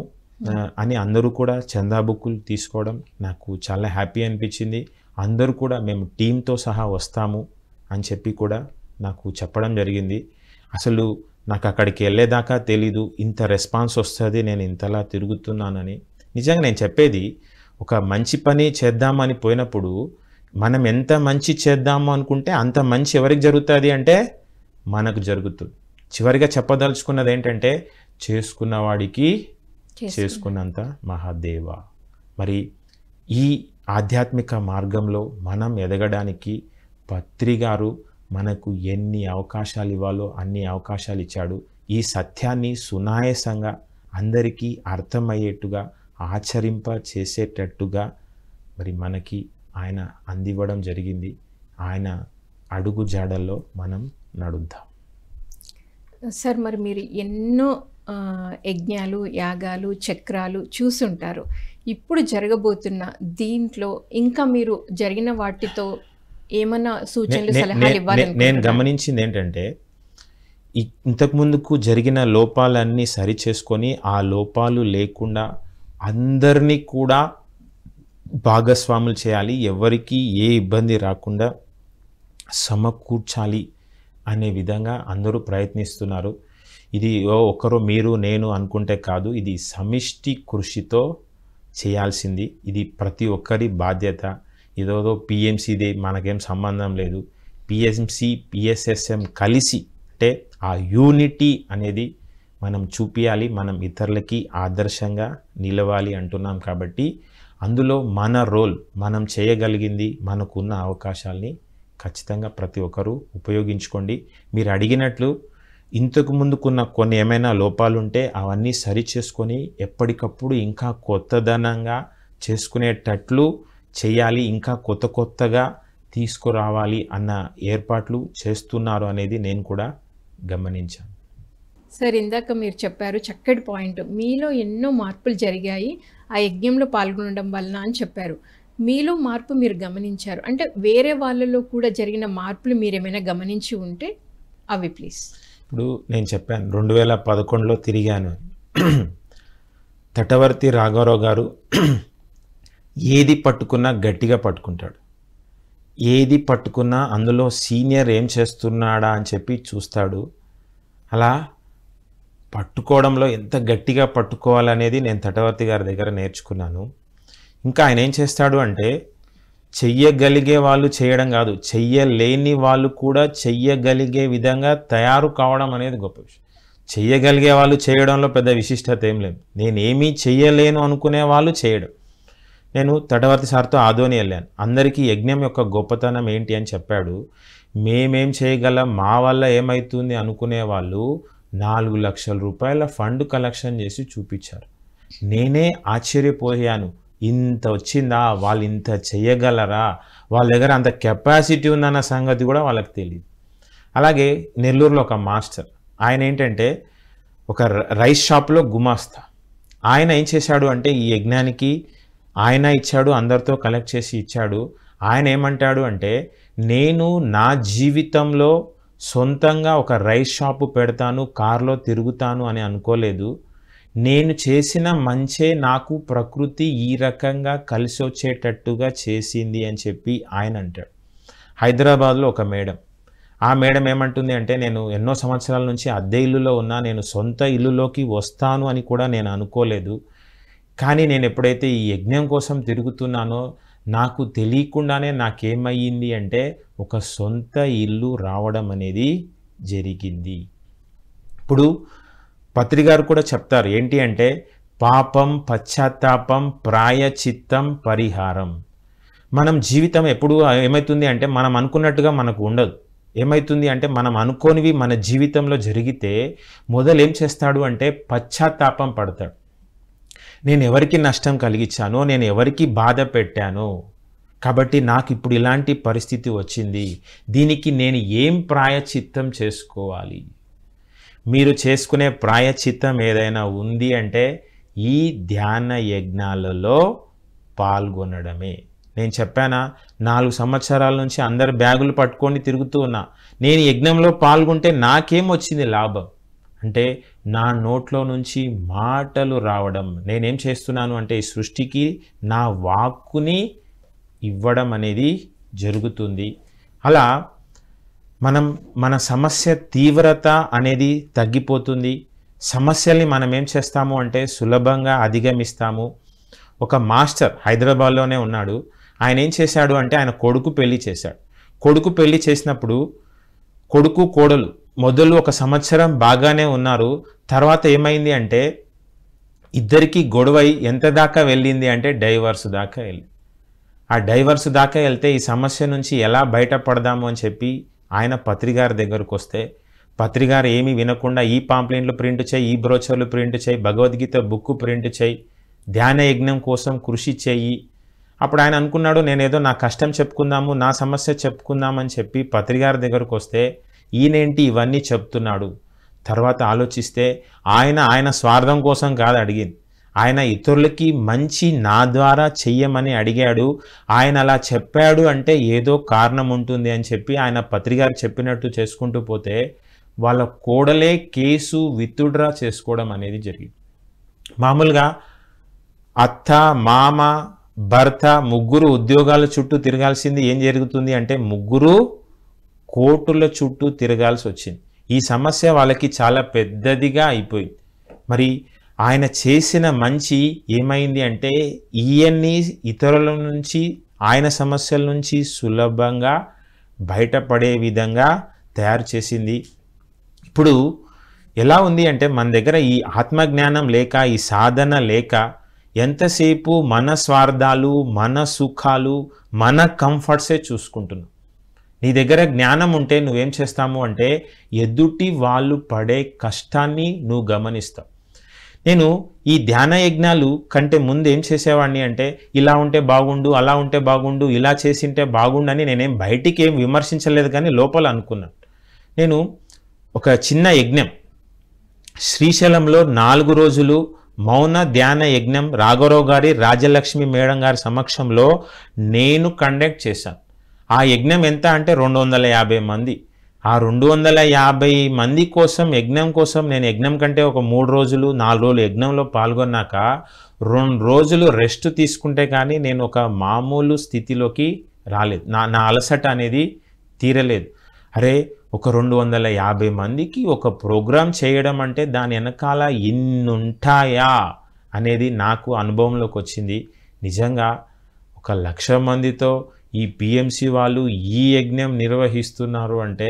S2: అని అందరూ కూడా చందా బుక్కులు తీసుకోవడం నాకు చాలా హ్యాపీ అనిపించింది. అందరూ కూడా మేము టీంతో సహా వస్తాము అని చెప్పి కూడా నాకు చెప్పడం జరిగింది. అసలు నాకు అక్కడికి వెళ్ళేదాకా తెలీదు ఇంత రెస్పాన్స్ వస్తుంది, నేను ఇంతలా తిరుగుతున్నానని. నిజంగా నేను చెప్పేది, ఒక మంచి పని చేద్దామని పోయినప్పుడు మనం ఎంత మంచి చేద్దాము అనుకుంటే అంత మంచి ఎవరికి జరుగుతుంది అంటే మనకు జరుగుతుంది. చివరిగా చెప్పదలుచుకున్నది ఏంటంటే చేసుకున్నవాడికి చేసుకున్నంత మహాదేవ. మరి ఈ ఆధ్యాత్మిక మార్గంలో మనం ఎదగడానికి పత్రి గారు మనకు ఎన్ని అవకాశాలు ఇవ్వాలో అన్ని అవకాశాలు ఇచ్చాడు. ఈ సత్యాన్ని సునాయాసంగా అందరికీ అర్థమయ్యేట్టుగా ఆచరింప చేసేటట్టుగా మరి మనకి ఆయన అందివ్వడం జరిగింది. ఆయన అడుగు జాడల్లో మనం నడుద్దాం.
S1: సార్, మరి మీరు ఎన్నో యజ్ఞాలు, యాగాలు, చక్రాలు చూసుంటారు. ఇప్పుడు జరగబోతున్న దీంట్లో ఇంకా మీరు జరిగిన వాటితో ఏమన్నా సూచనలు, సలహాలు ఇవ్వాలి?
S2: నేను గమనించింది ఏంటంటే ఇంతకుముందుకు జరిగిన లోపాలన్నీ సరి చేసుకొని ఆ లోపాలు లేకుండా అందరినీ కూడా భాగస్వాములు చేయాలి, ఎవరికి ఏ ఇబ్బంది రాకుండా సమకూర్చాలి అనే విధంగా అందరూ ప్రయత్నిస్తున్నారు. ఇది ఒకరు మీరు నేను అనుకుంటే కాదు, ఇది సమిష్టి కృషితో చేయాల్సింది. ఇది ప్రతి ఒక్కరి బాధ్యత. ఇదేదో పిఎంసిది మనకేం సంబంధం లేదు. పిఎంసి పిఎస్ఎస్ఎం కలిసి అంటే ఆ యూనిటీ అనేది మనం చూపించాలి, మనం ఇతరులకి ఆదర్శంగా నిలవాలి అంటున్నాం. కాబట్టి అందులో మన రోల్, మనం చేయగలిగింది, మనకున్న అవకాశాలని ఖచ్చితంగా ప్రతి ఒక్కరూ ఉపయోగించుకోండి. మీరు అడిగినట్లు ఇంతకు ముందుకున్న కొన్ని ఏమైనా లోపాలు ఉంటే అవన్నీ సరి చేసుకొని ఎప్పటికప్పుడు ఇంకా కొత్తదనంగా చేసుకునేటట్లు చేయాలి, ఇంకా కొత్తగా తీసుకురావాలి అన్న ఏర్పాట్లు చేస్తున్నారు అనేది నేను కూడా గమనించాను.
S1: సార్, ఇందాక మీరు చెప్పారు చక్కటి పాయింట్, మీలో ఎన్నో మార్పులు జరిగాయి ఆ యజ్ఞంలో పాల్గొనడం వలన అని చెప్పారు. మీలో మార్పు మీరు గమనించారు అంటే వేరే వాళ్ళలో కూడా జరిగిన మార్పులు మీరు ఏమైనా గమనించి ఉంటే అవి ప్లీజ్.
S2: ఇప్పుడు నేను చెప్పాను 2011లో తిరిగాను. తటవర్తి రాఘవరావు గారు ఏది పట్టుకున్నా గట్టిగా పట్టుకుంటాడు, ఏది పట్టుకున్నా అందులో సీనియర్ ఏం చేస్తున్నాడా అని చెప్పి చూస్తాడు. అలా పట్టుకోవడంలో ఎంత గట్టిగా పట్టుకోవాలనేది నేను తటవర్తి గారి దగ్గర నేర్చుకున్నాను. ఇంకా ఆయన ఏం చేస్తాడు అంటే చెయ్యగలిగే వాళ్ళు చేయడం కాదు, చెయ్యలేని వాళ్ళు కూడా చెయ్యగలిగే విధంగా తయారు కావడం అనేది గొప్ప విషయం. చెయ్యగలిగే వాళ్ళు చేయడంలో పెద్ద విశిష్టత ఏం లేదు, నేనేమీ చెయ్యలేను అనుకునే వాళ్ళు చేయడం. నేను తటవర్తి సార్తో ఆదోని వెళ్ళాను. అందరికీ యజ్ఞం యొక్క గొప్పతనం ఏంటి అని చెప్పాడు. మేమేం చేయగలం, మా వల్ల ఏమవుతుంది అనుకునే వాళ్ళు 4 లక్షల రూపాయల ఫండ్ కలెక్షన్ చేసి చూపించారు. నేనే ఆశ్చర్యపోయాను, ఇంత వచ్చిందా, వాళ్ళు ఇంత చేయగలరా, వాళ్ళ దగ్గర అంత కెపాసిటీ ఉందన్న సంగతి కూడా వాళ్ళకి తెలియదు. అలాగే నెల్లూరులో ఒక మాస్టర్, ఆయన ఏంటంటే ఒక రైస్ షాప్లో గుమాస్తా. ఆయన ఏం చేశాడు అంటే ఈ యజ్ఞానికి ఆయన ఇచ్చాడు, అందరితో కలెక్ట్ చేసి ఇచ్చాడు. ఆయన ఏమంటాడు అంటే నేను నా జీవితంలో సొంతంగా ఒక రైస్ షాపు పెడతాను, కార్లో తిరుగుతాను అని అనుకోలేదు. నేను చేసిన మంచే నాకు ప్రకృతి ఈ రకంగా కలిసి వచ్చేటట్టుగా చేసింది అని చెప్పి ఆయన అంటాడు. హైదరాబాద్లో ఒక మేడం. ఆ మేడం ఏమంటుంది అంటే, నేను ఎన్నో సంవత్సరాల నుంచి అద్దె ఇల్లులో ఉన్నా, నేను సొంత ఇల్లులోకి వస్తాను అని కూడా నేను అనుకోలేదు. కానీ నేను ఎప్పుడైతే ఈ యజ్ఞం కోసం తిరుగుతున్నానో నాకు తెలియకుండానే నాకేమయ్యింది అంటే ఒక సొంత ఇల్లు రావడం అనేది జరిగింది. ఇప్పుడు పత్రి గారు కూడా చెప్తారు ఏంటి అంటే, పాపం పశ్చాత్తాపం ప్రాయచిత్తం పరిహారం. మనం జీవితం ఎప్పుడు ఏమవుతుంది అంటే మనం అనుకున్నట్టుగా మనకు ఉండదు. ఏమవుతుంది అంటే మనం అనుకోనివి మన జీవితంలో జరిగితే మొదలు ఏం చేస్తాడు అంటే పశ్చాత్తాపం పడతాడు. నేను ఎవరికి నష్టం కలిగించానో, నేను ఎవరికి బాధ పెట్టానో, కాబట్టి నాకు ఇప్పుడు ఇలాంటి పరిస్థితి వచ్చింది, దీనికి నేను ఏం ప్రాయచిత్తం చేసుకోవాలి. మీరు చేసుకునే ప్రాయచిత్తం ఏదైనా ఉంది అంటే ఈ ధ్యాన యజ్ఞాలలో పాల్గొనడమే. నేను చెప్పానా, 4 సంవత్సరాల నుంచి అందరు బ్యాగులు పట్టుకొని తిరుగుతూ ఉన్నా. నేను యజ్ఞంలో పాల్గొంటే నాకేం వచ్చింది లాభం అంటే నా నోట్లో నుంచి మాటలు రావడం. నేనేం చేస్తున్నాను అంటే ఈ సృష్టికి నా వాక్కుని ఇవ్వడం అనేది జరుగుతుంది. అలా మన సమస్య తీవ్రత అనేది తగ్గిపోతుంది. సమస్యల్ని మనం ఏం చేస్తాము అంటే సులభంగా అధిగమిస్తాము. ఒక మాస్టర్ హైదరాబాద్లోనే ఉన్నాడు. ఆయన ఏం చేశాడు అంటే ఆయన కొడుకు పెళ్లి చేశాడు. కొడుకు పెళ్లి చేసినప్పుడు కొడుకు కోడలు మొదలు 1 సంవత్సరం బాగానే ఉన్నారు. తర్వాత ఏమైంది అంటే ఇద్దరికి గొడవై ఎంత దాకా వెళ్ళింది అంటే డైవర్స్ దాకా వెళ్ళింది. ఆ డైవర్స్ దాకా వెళ్తే ఈ సమస్య నుంచి ఎలా బయటపడదాము అని చెప్పి ఆయన పత్రిగారి దగ్గరకు వస్తే పత్రిగారు ఏమీ వినకుండా ఈ పాంప్లెంట్లు ప్రింట్ చేయి, ఈ బ్రోచర్లు ప్రింట్ చేయి, భగవద్గీత బుక్ ప్రింట్ చేయి, ధ్యాన యజ్ఞం కోసం కృషి చేయి. అప్పుడు ఆయన అనుకున్నాడు నేనేదో నా కష్టం చెప్పుకుందాము, నా సమస్య చెప్పుకుందామని చెప్పి పత్రిగారి దగ్గరకు వస్తే ఈయనేంటి ఇవన్నీ చెప్తున్నాడు. తర్వాత ఆలోచిస్తే ఆయన స్వార్థం కోసం కాదు అడిగింది, ఆయన ఇతరులకి మంచి నా ద్వారా చెయ్యమని అడిగాడు. ఆయన అలా చెప్పాడు అంటే ఏదో కారణం ఉంటుంది అని చెప్పి ఆయన పత్రిగారు చెప్పినట్టు చేసుకుంటూ పోతే వాళ్ళ కోడలే కేసు విత్డ్రా చేసుకోవడం అనేది జరిగింది. మామూలుగా అత్త మామ భర్త ముగ్గురు ఉద్యోగాల చుట్టూ తిరగాల్సింది ఏం జరుగుతుంది అంటే ముగ్గురు కోర్టుల చుట్టూ తిరగాల్సి వచ్చింది. ఈ సమస్య వాళ్ళకి చాలా పెద్దదిగా అయిపోయింది. మరి ఆయన చేసిన మంచి ఏమైంది అంటే ఈయన్ని ఇతరుల నుంచి ఆయన సమస్యల నుంచి సులభంగా బయటపడే విధంగా తయారు చేసింది. ఇప్పుడు ఎలా ఉంది అంటే మన దగ్గర ఈ ఆత్మజ్ఞానం లేక ఈ సాధన లేక ఎంతసేపు మన స్వార్థాలు మన సుఖాలు మన కంఫర్ట్సే చూసుకుంటున్నాం. నీ దగ్గర జ్ఞానం ఉంటే నువ్వేం చేస్తాము అంటే ఎదుటి వాళ్ళు పడే కష్టాన్ని నువ్వు గమనిస్తావు. నేను ఈ ధ్యాన యజ్ఞాలు కంటే ముందు ఏం చేసేవాడిని అంటే ఇలా ఉంటే బాగుండు, అలా ఉంటే బాగుండు, ఇలా చేసింటే బాగుండు అని నేనేం బయటికి ఏం విమర్శించలేదు, కానీ లోపల అనుకున్నాను. నేను ఒక చిన్న యజ్ఞం శ్రీశైలంలో 4 రోజులు మౌన ధ్యాన యజ్ఞం రాఘవరావు గారి రాజలక్ష్మి మేడం గారి సమక్షంలో నేను కండక్ట్ చేశాను. ఆ యజ్ఞం ఎంత అంటే 250 మంది. ఆ 250 మంది కోసం యజ్ఞం కోసం నేను యజ్ఞం కంటే ఒక 3 రోజులు 4 రోజులు యజ్ఞంలో పాల్గొన్నాక 2 రోజులు రెస్ట్ తీసుకుంటే కానీ నేను ఒక మామూలు స్థితిలోకి రాలేదు. నా అలసట అనేది తీరలేదు. అరే ఒక 250 మందికి ఒక ప్రోగ్రాం చేయడం అంటే దాని వెనకాల ఎన్ని ఉంటాయా అనేది నాకు అనుభవంలోకి వచ్చింది. నిజంగా 1,00,000 మందితో ఈ పిఎంసి వాళ్ళు ఈ యజ్ఞం నిర్వహిస్తున్నారు అంటే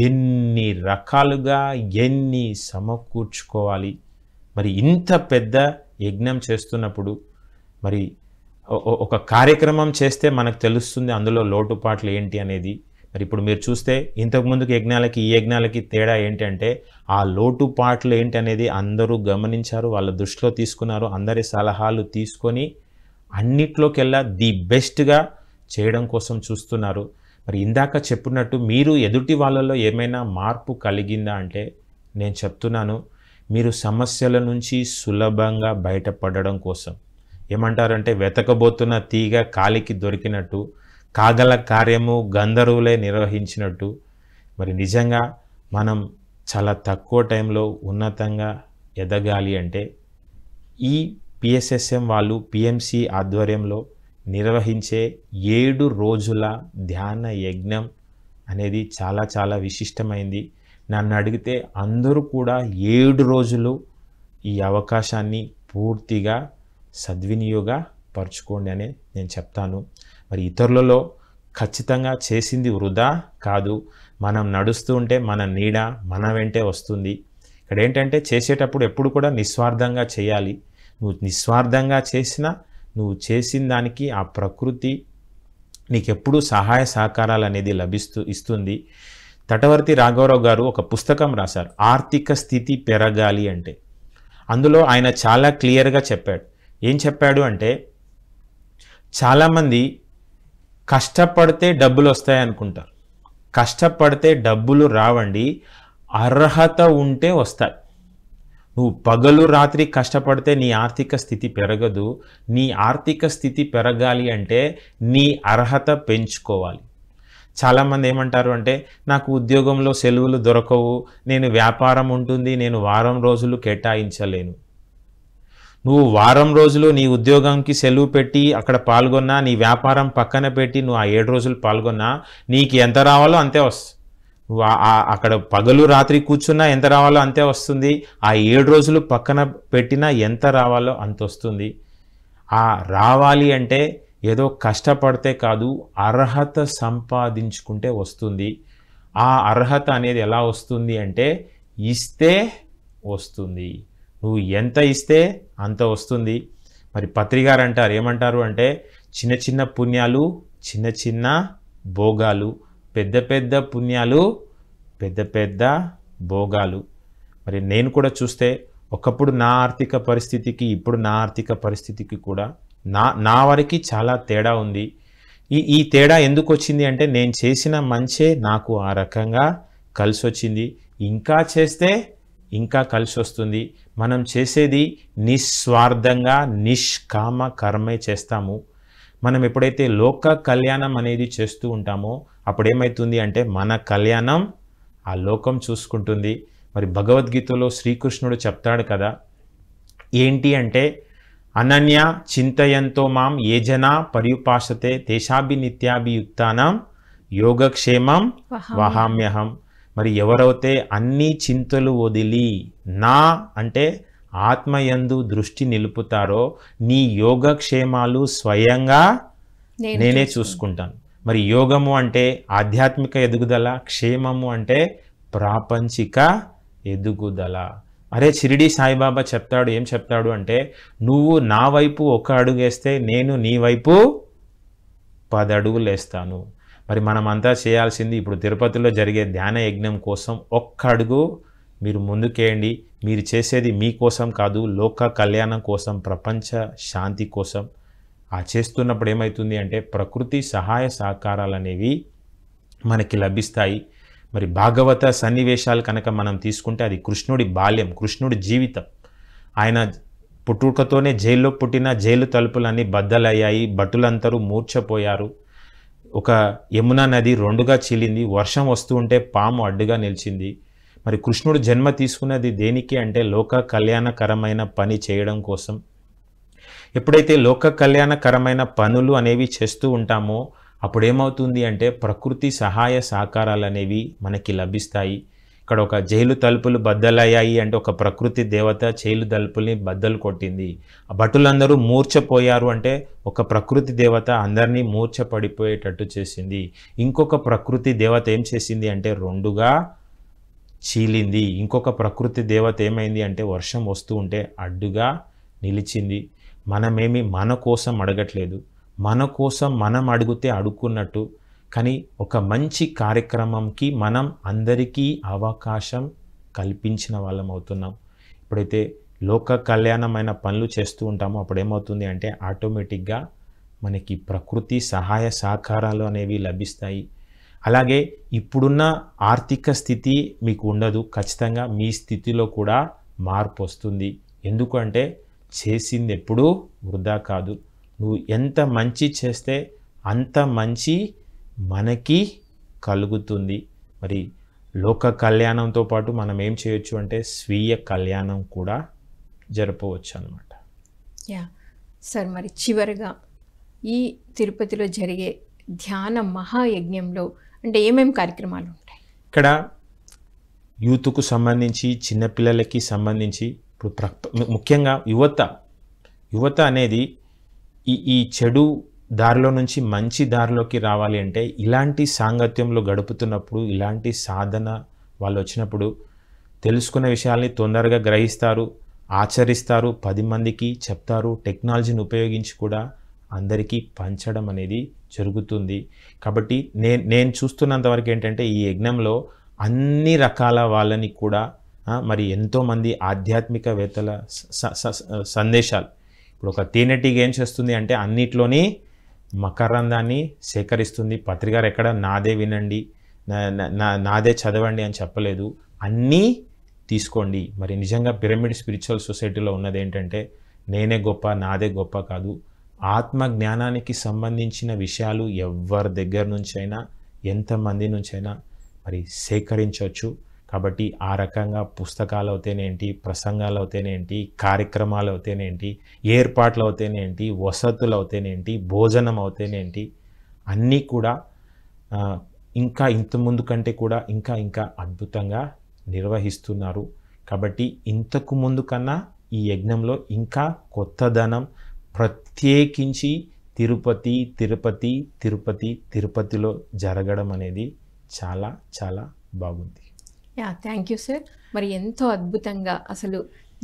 S2: ఎన్ని రకాలుగా ఎన్ని సమకూర్చుకోవాలి. మరి ఇంత పెద్ద యజ్ఞం చేస్తున్నప్పుడు మరి ఒక కార్యక్రమం చేస్తే మనకు తెలుస్తుంది అందులో లోటుపాట్లు ఏంటి అనేది. మరి ఇప్పుడు మీరు చూస్తే ఇంతకుముందుకు యజ్ఞాలకి ఈ యజ్ఞాలకి తేడా ఏంటంటే ఆ లోటుపాట్లు ఏంటి అనేది అందరూ గమనించారు, వాళ్ళ దృష్టిలో తీసుకున్నారు, అందరి సలహాలు తీసుకొని అన్నిట్లోకెల్లా ది బెస్ట్గా చేయడం కోసం చూస్తున్నారు. మరి ఇందాక చెప్పినట్టు మీరు ఎదుటి వాళ్ళలో ఏమైనా మార్పు కలిగిందా అంటే నేను చెప్తున్నాను, మీరు సమస్యల నుంచి సులభంగా బయటపడడం కోసం ఏమంటారంటే వెతకబోతున్న తీగ కాలికి దొరికినట్టు, కాగల కార్యము గంధర్వులే నిర్వహించినట్టు. మరి నిజంగా మనం చాలా తక్కువ టైంలో ఉన్నతంగా ఎదగాలి అంటే ఈ పిఎస్ఎస్ఎం వాళ్ళు పిఎంసి ఆధ్వర్యంలో నిర్వహించే 7 రోజుల ధ్యాన యజ్ఞం అనేది చాలా చాలా విశిష్టమైంది. నన్ను అడిగితే అందరూ కూడా 7 రోజులు ఈ అవకాశాన్ని పూర్తిగా సద్వినియోగపరచుకోండి అని నేను చెప్తాను. మరి ఇతరులలో ఖచ్చితంగా చేసింది వృధా కాదు. మనం నడుస్తూ ఉంటే మన నీడ మన వెంటే వస్తుంది. ఇక్కడ ఏంటంటే చేసేటప్పుడు ఎప్పుడు కూడా నిస్వార్థంగా చేయాలి. నువ్వు నిస్వార్థంగా చేసినా నువ్వు చేసిన దానికి ఆ ప్రకృతి నీకెప్పుడు సహాయ సహకారాలు అనేది ఇస్తుంది. తటవర్తి రాఘవరావు గారు ఒక పుస్తకం రాశారు, ఆర్థిక స్థితి పెరగాలి అంటే. అందులో ఆయన చాలా క్లియర్గా చెప్పాడు. ఏం చెప్పాడు అంటే, చాలామంది కష్టపడితే డబ్బులు వస్తాయి అనుకుంటారు. కష్టపడితే డబ్బులు రావండి, అర్హత ఉంటే వస్తాయి. నువ్వు పగలు రాత్రి కష్టపడితే నీ ఆర్థిక స్థితి పెరగదు. నీ ఆర్థిక స్థితి పెరగాలి అంటే నీ అర్హత పెంచుకోవాలి. చాలామంది ఏమంటారు అంటే, నాకు ఉద్యోగంలో సెలవులు దొరకవు, నేను వ్యాపారం ఉంటుంది, నేను వారం రోజులు కేటాయించలేను. నువ్వు వారం రోజులు నీ ఉద్యోగంకి సెలవు పెట్టి అక్కడ పాల్గొన్నా, నీ వ్యాపారం పక్కన పెట్టి నువ్వు ఆ 7 రోజులు పాల్గొన్నా నీకు ఎంత రావాలో అంతే వస్తుంది. నువ్వు అక్కడ పగలు రాత్రి కూర్చున్నా ఎంత రావాలో అంతే వస్తుంది. ఆ 7 రోజులు పక్కన పెట్టినా ఎంత రావాలో అంత వస్తుంది. ఆ రావాలి అంటే ఏదో కష్టపడితే కాదు, అర్హత సంపాదించుకుంటే వస్తుంది. ఆ అర్హత అనేది ఎలా వస్తుంది అంటే ఇస్తే వస్తుంది. నువ్వు ఎంత ఇస్తే అంత వస్తుంది. మరి పత్రిగారు అంటారు, ఏమంటారు అంటే, చిన్న చిన్న పుణ్యాలు చిన్న చిన్న భోగాలు, పెద్ద పెద్ద పుణ్యాలు పెద్ద పెద్ద భోగాలు. మరి నేను కూడా చూస్తే ఒకప్పుడు నా ఆర్థిక పరిస్థితికి ఇప్పుడు నా ఆర్థిక పరిస్థితికి కూడా నా వరకు చాలా తేడా ఉంది. ఈ తేడా ఎందుకు వచ్చింది అంటే, నేను చేసిన మంచే నాకు ఆ రకంగా కలిసి వచ్చింది. ఇంకా చేస్తే ఇంకా కలిసి వస్తుంది. మనం చేసేది నిస్వార్థంగా నిష్కామ కర్మే చేస్తాము. మనం ఎప్పుడైతే లోక కళ్యాణం అనేది చేస్తూ ఉంటామో అప్పుడేమవుతుంది అంటే మన కళ్యాణం ఆ లోకం చూసుకుంటుంది. మరి భగవద్గీతలో శ్రీకృష్ణుడు చెప్తాడు కదా, ఏంటి అంటే, అనన్య చింతయంతో మాం ఏ జనా పర్యుపాసతే తేషాభి నిత్యాభియుక్తానాం యోగక్షేమం వహామ్యహం. మరి ఎవరైతే అన్ని చింతలు వదిలి నా అంటే ఆత్మయందు దృష్టి నిలుపుతారో నీ యోగక్షేమాలు స్వయంగా నేనే చూసుకుంటాను. మరి యోగము అంటే ఆధ్యాత్మిక ఎదుగుదల, క్షేమము అంటే ప్రాపంచిక ఎదుగుదల. అరే షిరిడి సాయిబాబా చెప్తాడు, ఏం చెప్తాడు అంటే, నువ్వు నా వైపు 1 అడుగు వేస్తే నేను నీ వైపు 10 అడుగులు వేస్తాను. మరి మనమంతా చేయాల్సింది ఇప్పుడు తిరుపతిలో జరిగే ధ్యాన యజ్ఞం కోసం 1 అడుగు మీరు ముందుకేయండి. మీరు చేసేది మీకోసం కాదు, లోక కళ్యాణం కోసం, ప్రపంచ శాంతి కోసం. ఆ చేస్తున్నప్పుడు ఏమవుతుంది అంటే ప్రకృతి సహాయ సహకారాలు అనేవి మనకి లభిస్తాయి. మరి భాగవత సన్నివేశాలు కనుక మనం తీసుకుంటే అది కృష్ణుడి బాల్యం, కృష్ణుడి జీవితం. ఆయన పుట్టుకతోనే జైల్లో పుట్టిన, జైలు తలుపులన్నీ బద్దలయ్యాయి, భటులందరూ మూర్ఛపోయారు. ఒక యమునా నది 2గా చీలింది, వర్షం వస్తూ ఉంటే పాము అడ్డుగా నిలిచింది. మరి కృష్ణుడు జన్మ తీసుకున్నది దేనికి అంటే లోక కళ్యాణకరమైన పని చేయడం కోసం. ఎప్పుడైతే లోక కళ్యాణకరమైన పనులు అనేవి చేస్తూ ఉంటామో అప్పుడు ఏమవుతుంది అంటే ప్రకృతి సహాయ సహకారాలు అనేవి మనకి లభిస్తాయి. ఇక్కడ ఒక జైలు తలుపులు బద్దలయ్యాయి అంటే ఒక ప్రకృతి దేవత జైలు తలుపుల్ని బద్దలు కొట్టింది. ఆ భటులందరూ మూర్ఛపోయారు అంటే ఒక ప్రకృతి దేవత అందరినీ మూర్ఛ పడిపోయేటట్టు చేసింది. ఇంకొక ప్రకృతి దేవత ఏం చేసింది అంటే 2గా చీలింది. ఇంకొక ప్రకృతి దేవత ఏమైంది అంటే వర్షం వస్తూ ఉంటే అడ్డుగా నిలిచింది. మనమేమి మన కోసం అడగట్లేదు, మన కోసం మనం అడిగితే అడుక్కున్నట్టు. కానీ ఒక మంచి కార్యక్రమంకి మనం అందరికీ అవకాశం కల్పించిన వాళ్ళం అవుతున్నాం. ఇప్పుడైతే లోక కళ్యాణమైన పనులు చేస్తూ ఉంటామో అప్పుడు ఏమవుతుంది అంటే ఆటోమేటిక్గా మనకి ప్రకృతి సహాయ సహకారాలు అనేవి లభిస్తాయి. అలాగే ఇప్పుడున్న ఆర్థిక స్థితి మీకు ఉండదు, ఖచ్చితంగా మీ స్థితిలో కూడా మార్పు వస్తుంది. ఎందుకంటే చేసింది ఎప్పుడూ వృధా కాదు. నువ్వు ఎంత మంచి చేస్తే అంత మంచి మనకి కలుగుతుంది. మరి లోక కళ్యాణంతో పాటు మనం ఏం చేయొచ్చు అంటే స్వీయ కళ్యాణం కూడా జరపవచ్చు అన్నమాట.
S1: యా సార్, మరి చివరిగా ఈ తిరుపతిలో జరిగే ధ్యాన మహాయజ్ఞంలో అంటే ఏమేమి కార్యక్రమాలు ఉంటాయి?
S2: ఇక్కడ యూత్కు సంబంధించి చిన్నపిల్లలకి సంబంధించి ఇప్పుడు ముఖ్యంగా యువత అనేది ఈ చెడు దారిలో నుంచి మంచి దారిలోకి రావాలి అంటే ఇలాంటి సాంగత్యంలో గడుపుతున్నప్పుడు, ఇలాంటి సాధన వాళ్ళు వచ్చినప్పుడు తెలుసుకున్న విషయాల్ని తొందరగా గ్రహిస్తారు, ఆచరిస్తారు, 10 మందికి చెప్తారు, టెక్నాలజీని ఉపయోగించి కూడా అందరికీ పంచడం అనేది జరుగుతుంది. కాబట్టి నేను చూస్తున్నంతవరకు ఏంటంటే ఈ యజ్ఞంలో అన్ని రకాల వాళ్ళని కూడా మరి ఎంతోమంది ఆధ్యాత్మికవేత్తల సందేశాలు. ఇప్పుడు ఒక తేనెటీగ ఏం చేస్తుంది అంటే అన్నిట్లోని మకరందాన్ని సేకరిస్తుంది. పత్రికారు ఎక్కడ నాదే వినండి, నాదే చదవండి అని చెప్పలేదు, అన్నీ తీసుకోండి. మరి నిజంగా పిరమిడ్ స్పిరిచువల్ సొసైటీలో ఉన్నది ఏంటంటే నేనే గొప్ప, నాదే గొప్ప కాదు. ఆత్మ జ్ఞానానికి సంబంధించిన విషయాలు ఎవరి దగ్గర నుంచైనా, ఎంతమంది నుంచైనా మరి సేకరించవచ్చు. కాబట్టి ఆ రకంగా పుస్తకాలు అవుతేనేంటి, ప్రసంగాలు అవుతేనేంటి, కార్యక్రమాలు అవుతేనేంటి, ఏర్పాట్లు అవుతేనేంటి, వసతులు అవుతేనేంటి, భోజనం అవుతేనేంటి, అన్నీ కూడా ఇంకా ఇంతకుముందు కంటే కూడా ఇంకా అద్భుతంగా నిర్వహిస్తున్నారు. కాబట్టి ఇంతకు ముందు కన్నా ఈ యజ్ఞంలో ఇంకా కొత్తదనం, ప్రత్యేకించి తిరుపతిలో జరగడం అనేది చాలా చాలా బాగుంది.
S1: Thank you sir. మరి ఎంతో అద్భుతంగా అసలు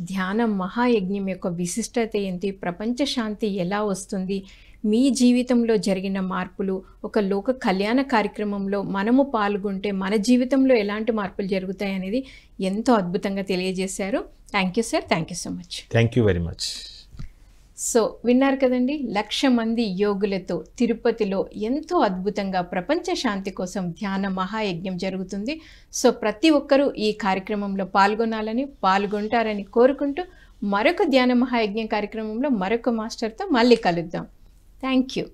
S1: ధ్యాన మహాయజ్ఞం యొక్క విశిష్టత ఏంటి, ప్రపంచ శాంతి ఎలా వస్తుంది, మీ జీవితంలో జరిగిన మార్పులు, ఒక లోక కళ్యాణ కార్యక్రమంలో మనము పాల్గొంటే మన జీవితంలో ఎలాంటి మార్పులు జరుగుతాయి అనేది ఎంతో అద్భుతంగా తెలియజేశారు. Thank you sir. Thank you so much.
S2: Thank you very much.
S1: So విన్నారు కదండి, 1,00,000 మంది యోగులతో తిరుపతిలో ఎంతో అద్భుతంగా ప్రపంచ శాంతి కోసం ధ్యాన మహాయజ్ఞం జరుగుతుంది. సో ప్రతి ఒక్కరూ ఈ కార్యక్రమంలో పాల్గొంటారని కోరుకుంటూ మరొక ధ్యాన మహాయజ్ఞం కార్యక్రమంలో మరొక మాస్టర్తో మళ్ళీ కలుద్దాం. Thank you.